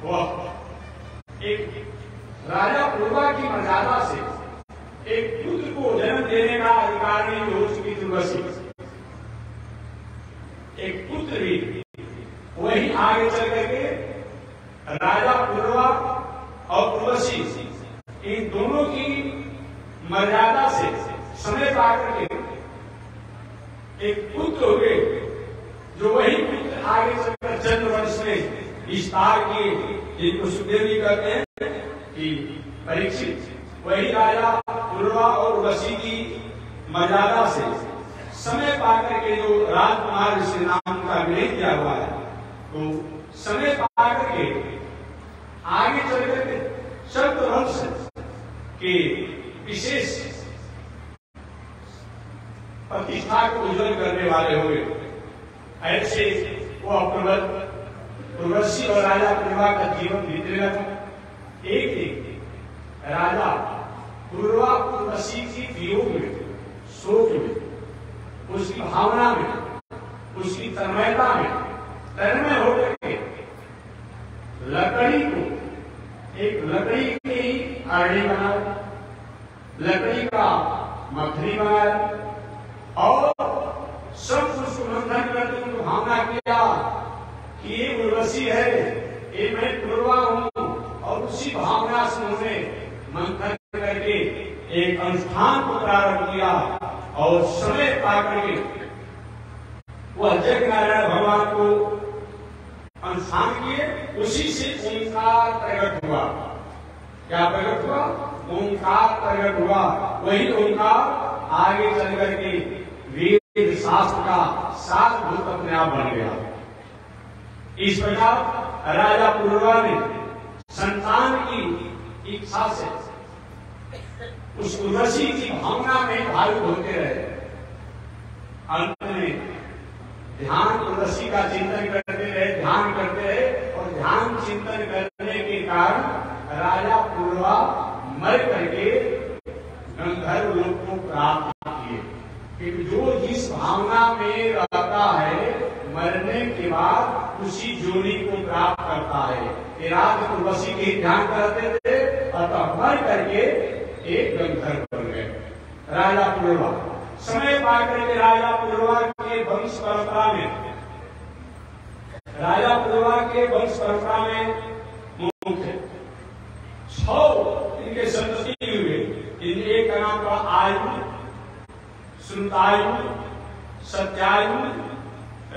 वह एक राजा पुरुरवा की मर्यादा से एक पुत्र को जन्म देने का अधिकार नहीं हो चुकी थी उर्वशी। एक पुत्र भी वही आगे चल करके राजा पुरुरवा और उर्वशी इन दोनों की मर्यादा से समय पाकर के एक पुत्र हुए, जो वही पुत्र आगे चलकर चंद्रवंश में विस्तार किए, जिनको सुखदेव जी कहते हैं कि परीक्षित, वही राजा पुरुरवा और उर्वशी की मर्यादा से समय पाकर के जो राजकुमार श्री नाम का विलेख किया हुआ है, तो समय पाकर के आगे चलकर के चंद्रवंश के विशेष प्रतिष्ठा को उज्जवल करने वाले हुए। ऐसे वो उर्वशी और राजा पुरुरवा का जीवन बीतने लगा। एक राजा पुरुरवा उर्वशी की वियोग में, शोक में, उसकी भावना में, उसकी तन्मयता में तन्मय होकर के लकड़ी को, एक लकड़ी की आरणी बनाया, लकड़ी का मथरी बनाया और सब उसको मंथन करके उनको भावना किया कि ये उर्वशी है, ये मैं पुरुरवा हूं, और उसी भावना से उन्होंने मंथन करके एक अनुष्ठान को प्रारंभ किया और समय पाकर के वह जग नारायण भगवान को अनुष्ठान किए। उसी से ओंकार प्रकट हुआ। क्या प्रकट हुआ? ओंकार प्रकट हुआ। वही ओंकार आगे चल करके वेद शास्त्र का सारभूत अपने आप बन गया। इस प्रकार राजा पुरुरवा ने संतान की इच्छा से उस उर्वशी की भावना में भावुक होते रहे। अंत में ध्यान उर्वशी का चिंतन करते रहे, ध्यान करते रहे, और ध्यान चिंतन करने के कारण राजा पुरुरवा मर करके गंधर्व लोक को प्राप्त किए। क्योंकि जो जिस भावना में रहता है मरने के बाद उसी जोड़ी को प्राप्त करता है। राजा उर्वशी के ध्यान करते थे, अतः मर करके एक गंधर्व बन गए राजा पुरुरवा। समय पाकर के राजा पुरुरवा के वंश परंपरा में, राजा पुरुरवा के वंश परंपरा में मुख्य 6 इनके संतति हुए। इनके एक का नाम था आयु, श्रुतायु, सत्यायु,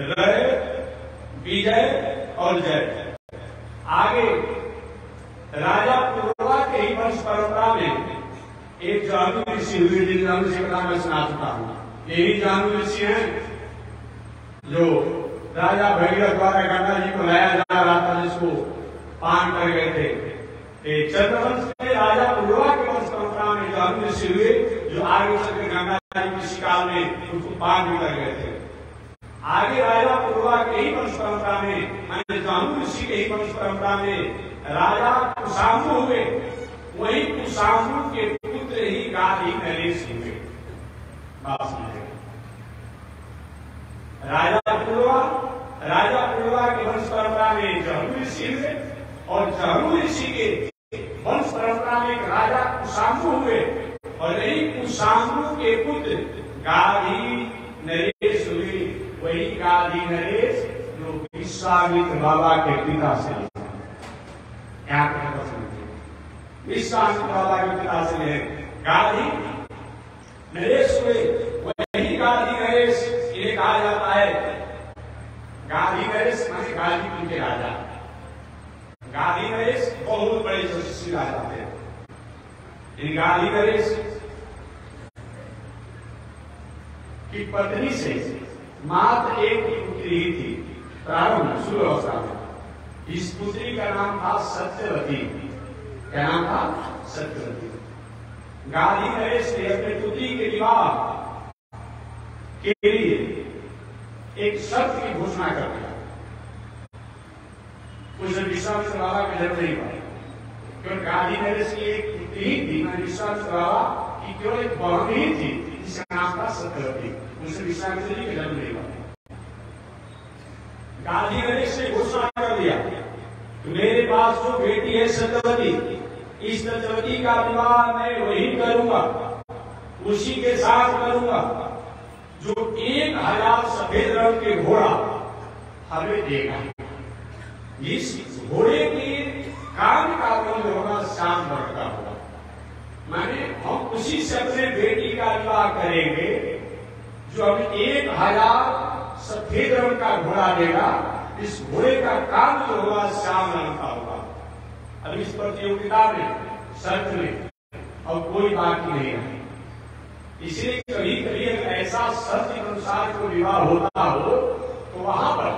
रय, विजय और जय। आगे राजा पुरुरवा के ही वंश परंपरा में एक जानु ऋषि हुए, जिन जानु ऋषि का नाम मैं सुना चुका हूं। यही जानु ऋषि हैं जो राजा भगीरथ द्वारा गंगा जी को लाया जा रहा था, जिसको पान कर गए थे। चंद्रवंश में राजा पुरुरवा के वंश परंपरा में जानु ऋषि हुए, जो आगे चलकर गंगा जी के शिकार में उनको पान भी कर गए थे। आगे राजा पुरुरवा के ही वंश परंपरा में, जानु ऋषि के ही वंश परंपरा में राजा कुशाम्बु हुए। वही कुशाम्बु के पुत्र ही गाधी नरेश हुए। राजा पुरुरवा के वंश परंपरा में जानु ऋषि हुए और जानु ऋषि के वंश परंपरा में राजा कुशाम्बु हुए और यही कुशाम्बु के पुत्र गाधी नरेश हुए। वही गाधी नरेश जो विश्वामित्र बाबा के पिता से, विश्वामित्र बाबा के पिता से है गाधी नरेश हुए। वही गाधी नरेश ये कहा जाता है, गाधी नरेश माने गाजीपुर के राजा। गाधी नरेश बहुत बड़े यशस्वी राजा थे। गाधी नरेश की पत्नी से मात्र एक पुत्री ही थी प्रारंभ शुरू अवस्था में। इस पुत्री का नाम था सत्यवती। क्या नाम था? सत्यवती। गाधी नरेश ने अपने पुत्री के विवाह के लिए एक शर्त की घोषणा कर दिया। उसे विश्वामित्र बाबा का जन्म नहीं हुआ, क्योंकि गाधी नरेश की एक पुत्री ही थी। मैं विश्वामित्र बाबा की केवल एक बहन ही थी जिसका नाम था सत्यवती। उसे विश्वामित्र जी का जन्म नहीं हुआ। गाधी नरेश ने घोषणा कर दिया, मेरे पास जो बेटी है सत्यवती, इस सत्यवती का विवाह मैं वही करूंगा, उसी के साथ करूंगा जो 1000 सफेद रंग के घोड़ा हमें देगा। इस घोड़े के कान का रंग होगा श्याम वर्ण का होगा। माने हम उसी से अपने बेटी का विवाह करेंगे जो हमें 1000 सफेद रंग का घोड़ा देगा। इस घोड़े का कान जो होगा श्याम रंग का होगा। अब इस प्रतियोगिता में शर्त में और कोई बाकी नहीं है। इसलिए कभी कभी अगर ऐसा शर्त के अनुसार कोई विवाह होता हो तो वहां पर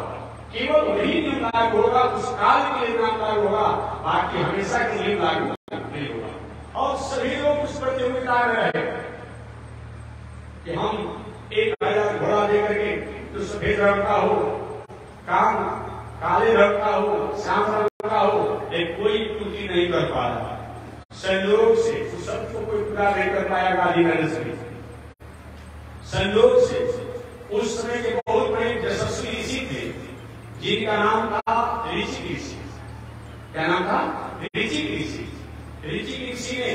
केवल वही नियम लागू होगा, उस काल के लिए नाम लागू होगा, बाकी हमेशा के लिए लागू नहीं होगा। और सभी लोग उस प्रतियोगिता में रहे कि हम 1000 घोड़ा देकर के जो सफेद रंग का हो, कान काले रंग का हो, श्याम रंग का हो, एक कोई पूर्ति नहीं कर पा रहा। संयोग से उस सब को कोई पूरा नहीं कर पाया गाधी नरेश ने। संयोग से उस समय के बहुत बड़े यशस्वी ऋषि थे जिनका नाम था ऋषि ऋषि। क्या नाम था? ऋषि ऋषि। ऋषि ऋषि ने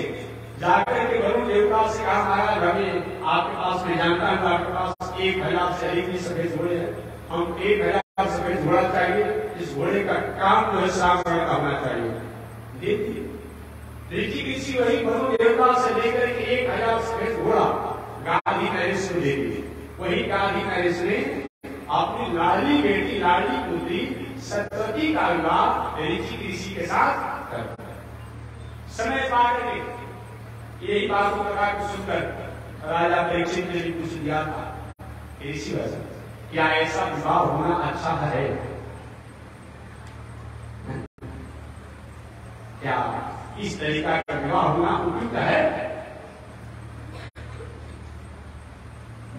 जाकर के वरुण देवता से कहा, महाराज हमें आपके पास में जानता है, आपके पास 1000 से अधिक सफेद घोड़े हैं, हम 1000 सफेद घोड़ा चाहिए, इस घोड़े का काम जो है श्याम रंग का होना चाहिए। देखिए ऋषि ऋषि वही वरुण देवता से लेकर के 1000 सफेद घोड़ा गाधी नरेश को दे दिए। वही गाधी नरेश ने अपनी लाडली बेटी, लाडली पुत्री सत्यवती का विवाह ऋषि ऋषि के साथ कर दिया। समय पाकर के यही बात को प्रकार सुनकर राजा परीक्षित ने पूछ दिया था, ऋषि वैसा क्या ऐसा विवाह होना अच्छा है? क्या इस तरीका का विवाह होना उपयुक्त है?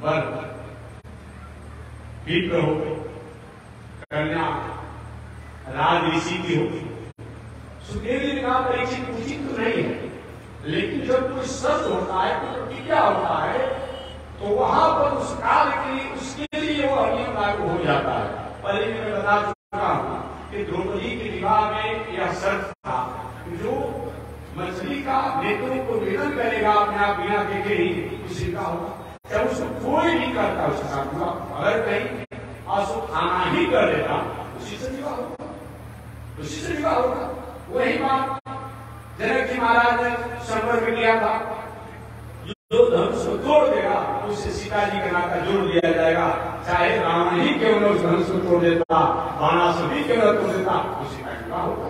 वर विप्र हो, कन्या राज ऋषि की होगी। सुखदेव जी ने कहा परीक्षित उचित तो नहीं है, लेकिन जब कोई शब्द होता है, कोई प्रतिज्ञा होता है, तो वहां पर उस काल के लिए उसके लिए वो नियम लागू हो जाता है। पहले मैं बता चुका हूं कि द्रौपदी के विवाह में यह शर्त था, जो मछली का नेत्रों को वेदन करेगा अपने आप बिना देखे ही उसी का होगा। जब उसको कोई नहीं करता उसके साथ हुआ, अगर कहीं आंसू खाना ही कर देता, उसी से विवाह होगा, उसी से विवाह होगा। वही बात जनक जी महाराज ने संपर्क किया था, जो धनुष को तोड़ देगा उससे सीता पिता जी का नाता जोड़ दिया जाएगा, चाहे रावण ही क्यों न उस धनुष को तोड़ देता, बाणासुर ही क्यों न तोड़ देता, उसी का विवाह होगा।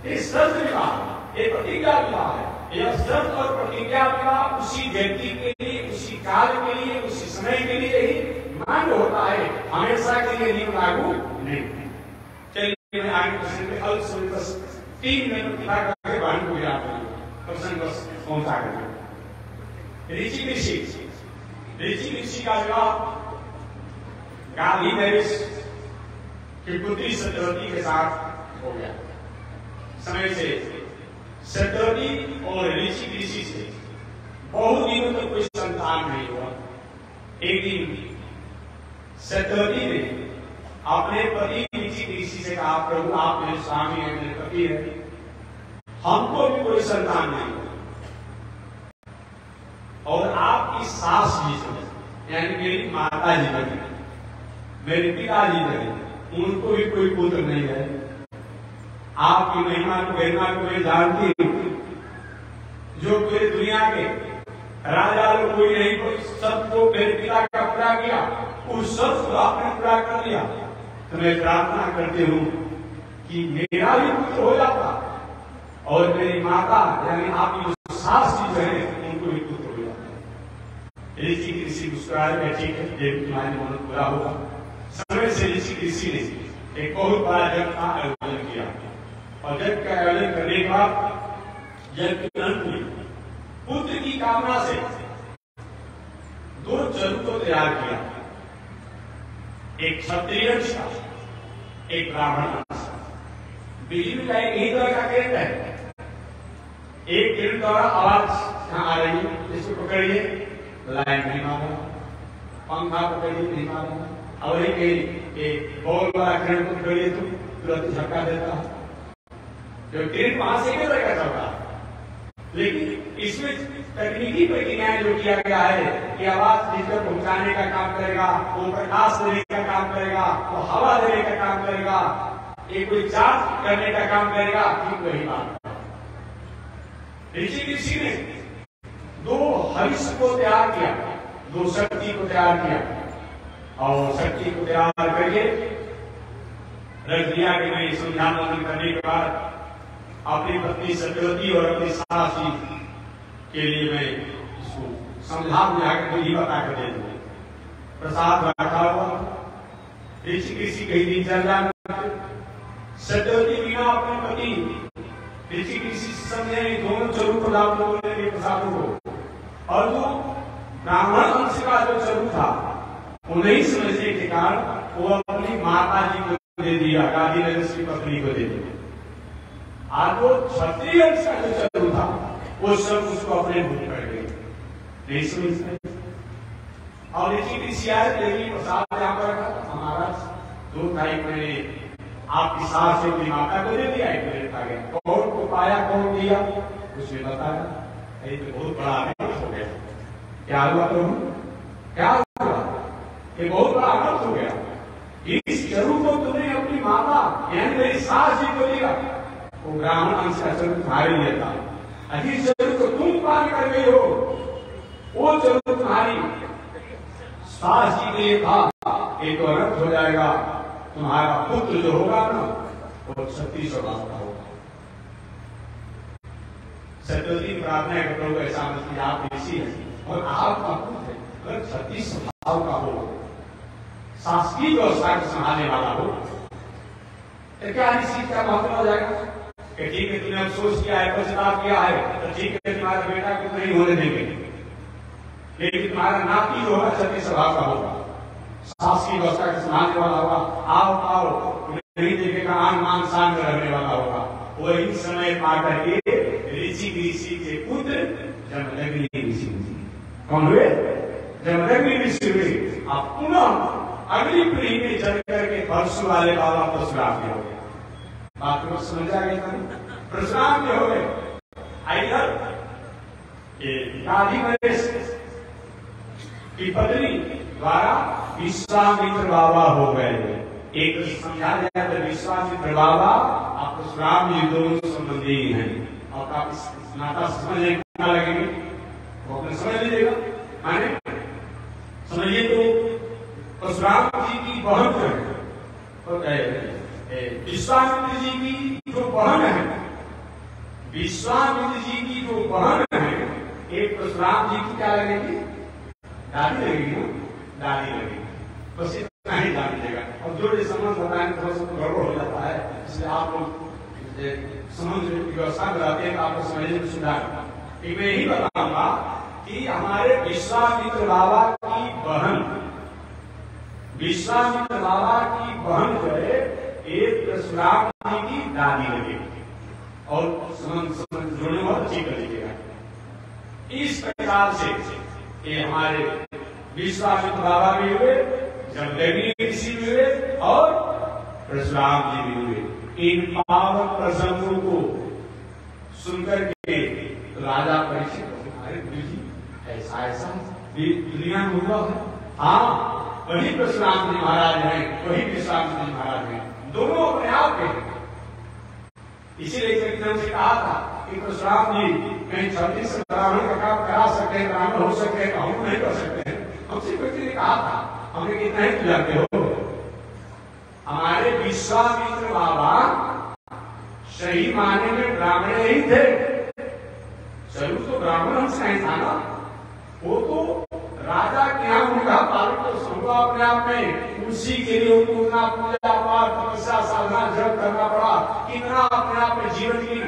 ये शर्त विवाह, ये प्रतिज्ञा विवाह है। यह शर्त और प्रतिज्ञा विवाह उसी व्यक्ति के लिए, उसी काल के लिए, उसी समय के लिए ही मान्य होता है, हमेशा के लिए नियम लागू नहीं। चलिए मैं आगे प्रश्न पे अल्प समय बस 3 मिनट पिता करके बहन को गिरा प्रश्न बस पहुंचा कर ऋषि ऋषि का विवाह गांधी नरेश की पुत्री सत्यवती के साथ हो गया। समय से सत्यवती और ऋषि से बहुत दिनों तक कोई संतान नहीं हुआ। एक दिन सत्यवती ने अपने पति ऋषि से कहा, प्रभु आप मेरे स्वामी हैं, मेरे पति है, हमको भी कोई संतान नहीं हुआ और आपकी सास जी से, यानी मेरी माता जी बनी, मेरे पिताजी बने, उनको भी कोई पुत्र नहीं है। आपकी महिमा को गरिमा को मैं जानती हूँ, जो पूरी दुनिया के राजा लोग कोई नहीं, कोई सबको मेरे पिता का पूरा किया, उस सब को आपने पूरा कर लिया। तो मैं प्रार्थना करती हूँ कि मेरा भी पुत्र हो जाता और मेरी माता यानी आपकी जो सास जी है उनको भी पुत्र हो जाता। ऋषि मुस्कुराए, ठीक है, देवी तुम्हारी मन्नत पूरा होगा। समय से ऋषि ने एक बहुत बड़ा जग का आयोजन किया और जग का आयोजन करने के बाद जग के अंत में पुत्र की कामना से 2 चरु को तैयार किया, एक क्षत्रिय अंश का, एक ब्राह्मण अंश का। बिजली का एक ही तरह का किरण है, एक किरण द्वारा आवाज यहाँ आ रही है, इसको पकड़िए, लाइन नहीं मारा, पंखा पकड़िए नहीं मारा, और एक बॉल वाला किरण को पकड़िए तो तुरंत झटका देता है, जो किरण वहां से किधर का चलता है। लेकिन इसमें तकनीकी प्रक्रियाएं जो किया गया है कि आवाज भीतर पहुंचाने का काम करेगा, वो प्रकाश देने का काम करेगा, वो हवा देने का काम करेगा, एक कोई चार्ज करने का काम करेगा, ठीक वही बात। ऋषि ने 2 हविष को तैयार किया, 2 शक्ति को तैयार किया और शक्ति को तैयार करके रख दिया कि मैं संध्या वंदन करने के बाद अपनी पत्नी सत्यवती और अपनी सास जी के लिए मैं इसको समझा बुझाकर ही बता कर दे दूंगा। प्रसाद रखा हुआ, ऋषि कहीं दिन चल रहा, सत्यवती बिना अपने पति ऋषि समझे दोनों चरु को लाभ लोगों ने प्रसादों को, और जो ब्राह्मण अंश का जो चरु था वो नहीं समझने के कारण वो अपनी माता जी को दे दिया, गांधी नरेश की पत्नी को दे दिया। आज वो क्षत्रिय अंश का जो चरु था वो सब उसको अपने मुंह कर गए, नहीं समझते। और ऋषि आए, देवी प्रसाद यहाँ पर रखा, हमारा 2 भाई मैंने आपकी सास से अपनी माता को दे दिया, एक मेरे खा गया, कौन को पाया कौन दिया उसने बताया। ये तो बहुत बड़ा अनर्थ हो गया। क्या हुआ प्रभु, क्या हुआ, ये बहुत बड़ा अनर्थ हो गया। इस चरु को तुमने अपनी माता यानी मेरी सास जी को दिया, वो ब्राह्मण अंश का चरु तुम्हारे लिए था, जिस चरु को तुम पान कर गई हो वो चरु तुम्हारी सास जी के लिए था। ये तो अनर्थ हो जाएगा, तुम्हारा पुत्र जो होगा ना वो क्षत्रिय स्वभाव का होगा। सत्यवती प्रार्थना कर, प्रभु ऐसा मत, आप ऋषि हैं और आपका पुत्र है, अगर क्षत्रिय स्वभाव का हो, शासकीय व्यवस्था को संभालने वाला हो, तो क्या इस चीज का महत्व हो जाएगा कि ठीक है तुमने अफसोस किया है, पश्चाताप किया है, तो ठीक है तुम्हारा बेटा को नहीं होने देंगे, लेकिन तुम्हारा नाती जो होगा क्षत्रिय स्वभाव का होगा, शासकीय व्यवस्था को संभालने वाला होगा, आओ आओ नहीं देखेगा, आन मान शान में रहने वाला होगा। वही समय पा करके ऋषि के पुत्र जमदग्नि ऋषि कौन हुए, जमदग्नि ऋषि हुए। अब पुनः अगली पीढ़ी में चल करके परशु वाले बाबा परशुराम के हो गए। बात को समझ आ गया, परशुराम के हो गए। इधर गांधी नरेश की पत्नी द्वारा विश्वामित्र बाबा हो गए। एक समझा गया तो विश्वामित्र बाबा आप परशुराम जी दोनों संबंधी हैं और आप इस नाता समझने लगेंगे, वो अपने समझ लीजिएगा। माने समझिए तो परशुराम जी की बहन जो है, विश्वामित्र जी की जो बहन है, विश्वामित्र जी की जो बहन है, एक परशुराम जी की क्या लगेगी? दादी लगेगी ना, दादी लगेगी। बस इतना ही जान लीजिएगा। और जो ये संबंध बताएंगे थोड़ा सा गड़बड़ हो जाता है, इसलिए आप लोग संबंध व्यवस्था कराते हैं तो आपको समझने में सुधार। मैं यही बताऊंगा कि हमारे विश्वामित्र बाबा की बहन, विश्वामित्र बाबा की बहन जो है एक परशुराम जी की दादी लगेगी। और संबंध जोड़ने बहुत अच्छी कर लीजिएगा। इस प्रकार से ये हमारे विश्वामित्र बाबा भी हुए, जमदग्नि ऋषि भी हुए और परशुराम जी भी हुए। इन पावन प्रसंगों को सुनकर के राजा परीक्षित, अरे गुरु जी ऐसा ऐसा दुनिया में हुआ है? हाँ, वही परशुराम जी महाराज हैं, वही विश्वामित्र जी महाराज हैं, दोनों अपने आप के। इसीलिए चरित्र से कहा था कि परशुराम जी कहीं 36 ब्राह्मण का काम करा सकते हैं, ब्राह्मण हो सकते हैं, हम नहीं कर सकते हैं। हमसे कोई ने कहा था, हमने कितना ही जानते हो, हमारे विश्वामित्र बाबा सही माने में ब्राह्मण ही थे। जरूर तो ब्राह्मण हमसे नहीं था ना, वो तो राजा के यहाँ उनका पालन तो संभव अपने आप में, उसी के लिए उनको उतना पूजा पाठ तपस्या साधना जप करना पड़ा, कितना अपने आप में जीवन की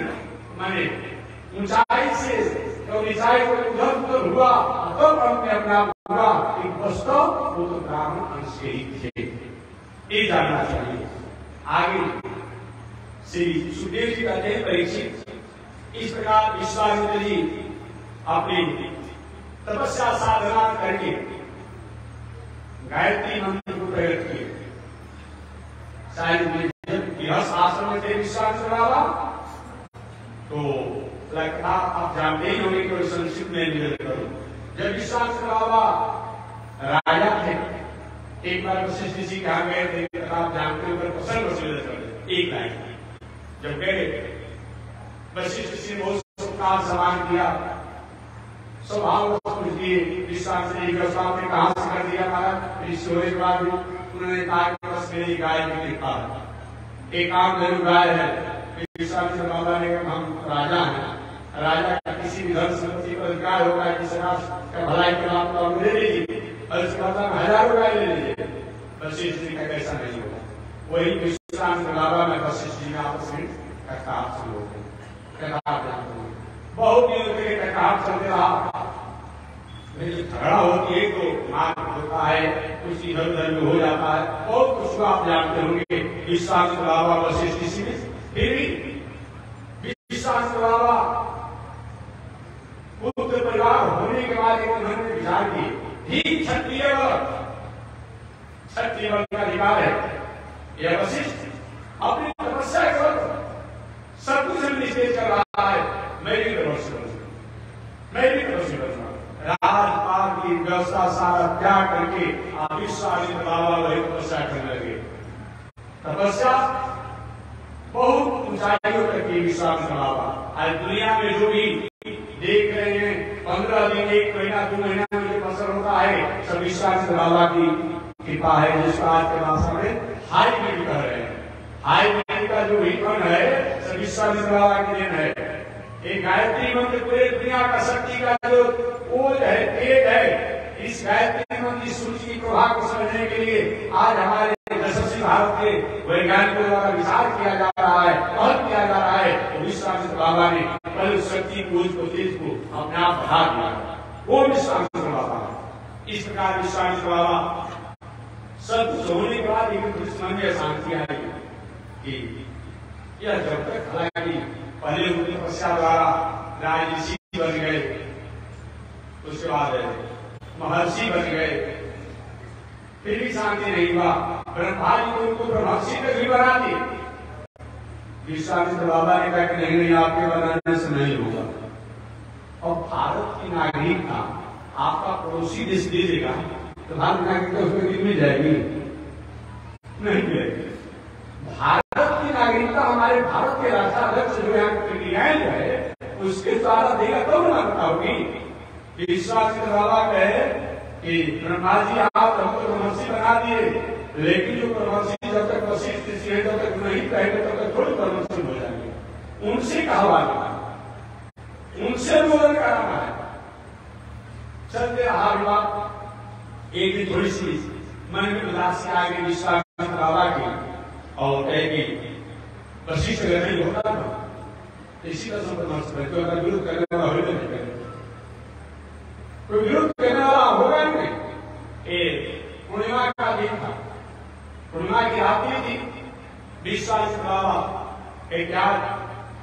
माने ऊंचाई से तो ऊंचाई को उधर उधर हुआ, तब अपने आप हुआ एक वास्तव वो तो ब्राह्मण अंश के ही थे। ये जानना चाहिए। आगे श्री सुखदेव जी कहते हैं परीक्षित, इस प्रकार विश्वामित्र जी अपनी तपस्या साधना करके गायत्री मंत्र को प्रकट किए। शायद जब गृहस्थ आश्रम में थे विश्वामित्र बाबा, तो लगता आप जानते ही होंगे कि संक्षिप्त में निवेदन करूं। जब विश्वामित्र बाबा राजा थे, एक बार वशिष्ठ जी कहा गए थे, आप जानते हो प्रसन्न वशिष्ठ एक लाइन जब गए, वशिष्ठ जी बहुत सत्कार सम्मान किया, स्वभाव पूछ दिए, विश्वामित्र जी ने कहा से कर दिया महाराज। ऋषि होने के बाद उन्होंने कहा कि बस मेरी गाय की कृपा है, एक आम जरूर गाय है। विश्वामित्र बाबा ने कहा हम राजा हैं, राजा का किसी भी धन संपत्ति पर अधिकार होगा कि समाज भलाई के नाम पर हम ले लीजिए, और इसके बाद हजारों गाय ले लीजिए। वशिष्ठ जी का कैसा नहीं होगा, वही विश्वामित्र बाबा में वशिष्ठ जी का आपस में कथाप शुरू हो गया। बहुत दिन तक कथाप चलते रहा, झगड़ा होती है तो मार होता है, कुछ इधर उधर में हो जाता है, बहुत कुछ आप जानते होंगे। विश्वामित्र बाबा वशिष्ठ जी में फिर भी विश्वामित्र बाबा पुत्र परिवार होने के बाद एक उन्होंने विचार किए, ठीक क्षत्रिय वर्ग का अधिकार है, यह वशिष्ठ अपनी तपस्या करो, सब कुछ निषेध कर रहा है, मैं भी तपस्या करूंगा, मैं भी तपस्या करूंगा। राजपाल की व्यवस्था सारा त्याग करके आप विश्वामित्र बाबा वही तपस्या करने लगे। तपस्या बहुत ऊंचाइयों तक की विश्वामित्र बाबा। आज दुनिया में जो भी देख रहे हैं, 15 दिन, 1 महीना, 2 महीना में जो फसल होता है, सब विश्वामित्र बाबा की कृपा है, जिसका आज के भाषा में हाईब्रिड कह रहे हैं। हाईब्रिड का जो विपन है, सब विश्वामित्र बाबा की देन है। एक गायत्री मंत्र पूरे दुनिया का शक्ति का जो ओज है, तेज है, इस गायत्री मंत्र की सूची की प्रभाव को समझने के लिए आज हमारे यशस्वी भारत के वैज्ञानिकों द्वारा विचार किया जा रहा है, पहल किया जा रहा है। तो विश्वामित्र बाबा ने पहले शक्ति को, तेज को अपने आप बढ़ा दिया, वो विश्वामित्र बाबा। इस प्रकार विश्वामित्र बाबा सब कुछ होने के बाद एक दुश्मन में शांति आई कि यह जब तक, हालांकि पहले उनकी तपस्या द्वारा राजऋषि बन गए, उसके बाद महर्षि बन गए, फिर भी शांति नहीं हुआ। ब्रह्मा जी को उनको ब्रह्मर्षि तक भी बना दिए। विश्वामित्र बाबा ने कहा कि नहीं नहीं, आपके बनाने से नहीं होगा। और भारत की नागरिकता आपका पड़ोसी देश दे देगा तो भारत नागरिकता उसमें गिर मिल जाएगी? नहीं मिलेगी। भारत की नागरिकता हमारे भारत के राष्ट्राध्यक्ष जो यहाँ है उसके द्वारा देगा तब नागरिकता होगी। विश्वामित्र बाबा कहे कि ब्रह्मा जी आप हमको परमहंसी बना दिए, लेकिन जो परमहंसी जब तक वशिष्ठ ऋषि है जब तक नहीं कहेंगे तब तक थोड़ी परमहंसी हो जाएंगे। उनसे कहवाना, उनसे बोधन कराना है। चलते रहा विवाह। एक दिन थोड़ी सी मन में उदासी आ गई विश्वामित्र बाबा की और कहेगी वशिष्ठ अगर नहीं होता ना इसी का संपर्क तो अगर विरोध करने वाला होगा नहीं करेगा, कोई विरोध करने वाला होगा नहीं। पूर्णिमा का दिन था, पूर्णिमा की रात्रि थी। विश्वामित्र बाबा एक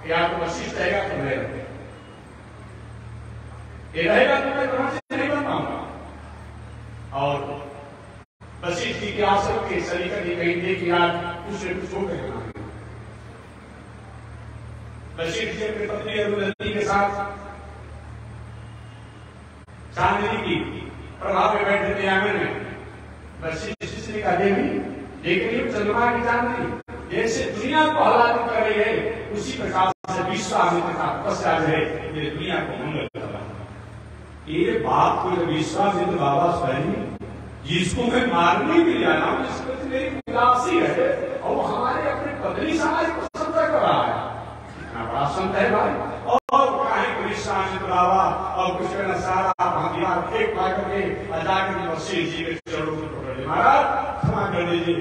या तो वशिष्ठ रहेगा तो मैं रहेगा, ये रहेगा तो मैं ब्रह्मा से नहीं बन पाऊंगा। और वशिष्ठ जी के आश्रम के सलीका जी कहीं थे कि आज कुछ न कुछ हो गया। वशिष्ठ जी अपनी पत्नी अरुंधति के साथ चांदनी की प्रभाव में बैठे थे आंगन में। वशिष्ठ ने कहा देवी देख रही हूं चंद्रमा की चांदनी जैसे दुनिया को हलाकित कर रही है, उसी प्रकार से विश्वामित्र का तपस्या है ये दुनिया को मंगल कर रहा है। ये बात को विश्वामित्र बाबा स्वयं जिसको मैं मारने के लिए आया हूं, जिसको मेरी उदासी है और हमारे अपने पत्नी समाज को समझा कर रहा है, इतना बड़ा संत है भाई। और कहीं विश्वामित्र बाबा और कुछ कहना सारा दीवार फेंक मार करके जाकर वशिष्ठ जी के चरणों में पकड़ ले, महाराज क्षमा कर दीजिए,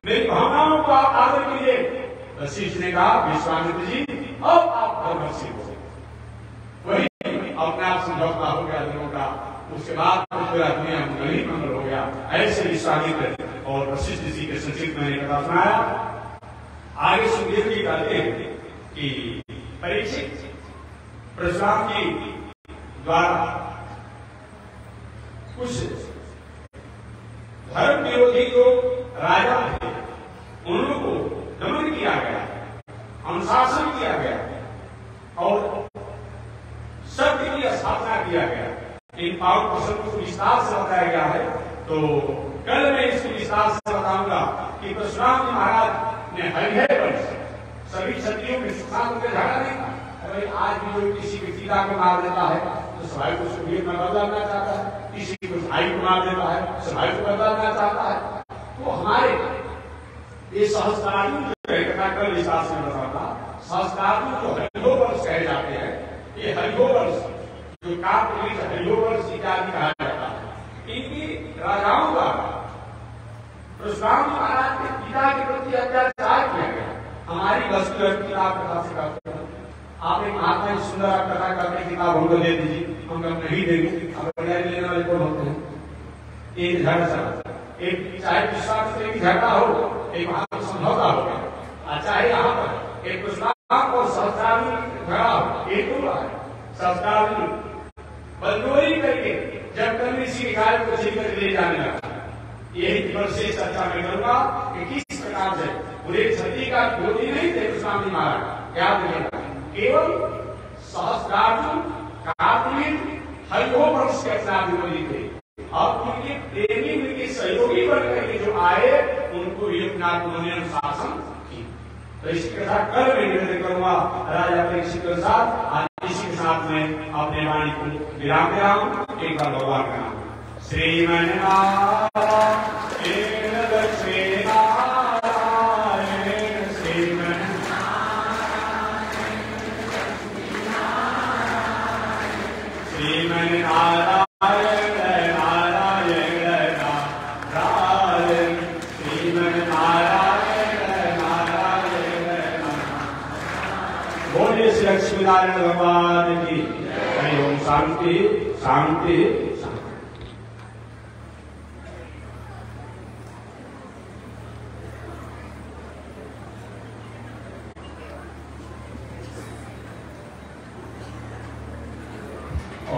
मेरी भावनाओं को आप आदर कीजिए। वशिष्ठ ने कहा विश्वामित्र जी अब आप धर्मसी हो। वही अपने आप समझौता हो गया दिनों का, उसके बाद पूरा दुनिया नहीं मंगल हो गया। ऐसे विश्वामित्र और वशिष्ठ जी के संक्षिप्त मैंने कथा सुनाया। आगे सुखदेव जी कहते हैं कि परीक्षित परशुराम जी द्वारा कुछ धर्म विरोधी जो राजा थे उन लोगों को दमन किया गया, अनुशासन किया गया और सत्य की स्थापना किया गया। इन पावन प्रसंगों को विस्तार से बताया गया है, तो कल मैं इसको विस्तार से बताऊंगा कि परशुराम जी महाराज ने हरिहर वर्ष सभी क्षत्रियों में सुखान होकर झगड़ा नहीं था। अरे आज भी जो किसी व्यक्ति को मार देता है तो सभाई को सुखदेव में बदलना चाहता है, किसी को भाई को मार देता है सभाई को बदलना चाहता है। तो हमारे ये सहस्त्रार्जुन जो है कथा कल विस्तार से बताता, सहस्त्रार्जुन जो हरिहो वर्ष कहे जाते हैं, ये हरिहो वर्ष जो कार्तिक हरिहो वर्ष इत्यादि कहा जाता है, इनकी राजाओं द्वारा परशुराम महाराज के पिता के प्रति अत्याचार किया गया। हमारी वस्तु किताब कथा से करते हैं, आप एक महात्मा की सुंदर कथा करके किताब हमको दे दीजिए, हम नहीं देंगे, अब लेने वाले कौन होते हैं। एक झगड़ा चला, एक चाहे विश्वामित्र की झगड़ा हो, एक महात्मा समझौता हो गया, चाहे यहाँ पर एक परशुराम और सहस्त्रार्जुन झगड़ा हो, एक हुआ है सहस्त्रार्जुन बलजोरी करके जब कल ऋषि के गाय को छीन कर ले जाने लगा। यही विशेष चर्चा में करूंगा कि किस प्रकार से पूरे क्षत्रिय का विरोधी नहीं थे परशुराम जी महाराज, याद रखिएगा, केवल सहस्त्रार्जुन कार्तिक हरिहो वंश के अपना विरोधी थे और उनके प्रेमी उनके सहयोगी बनकर के जो आए उनको योगनाथ उन्होंने अनुशासन की। तो इसकी कथा कल मैं निवेदन करूंगा राजा परीक्षित के साथ। आज इसी के साथ में अपने वाणी को विराम दे रहा हूं। एक बार भगवान का नाम श्रीमन्नारायण लक्ष्मीनारायण भगवान की हरि ओम। शांति शांति शांति।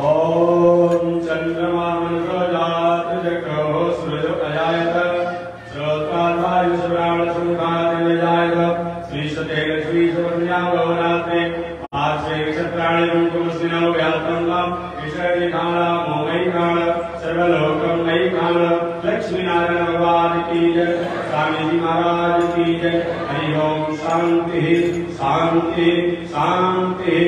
ओम चंद्रमा मनोजात जगो सूरज अजायत श्रोत्राय श्रावण सुखाय जायत श्री सते लक्ष्मी सुकन्या भवनाते आश्रय क्षत्राणि रूपमस्मिनो व्याप्तंगम विषय काला मोमयी काला सर्वलोकम मयी काला। लक्ष्मी नारायण भगवान की जय, स्वामी जी महाराज की जय। हरि ओम। शांति शांति शांति।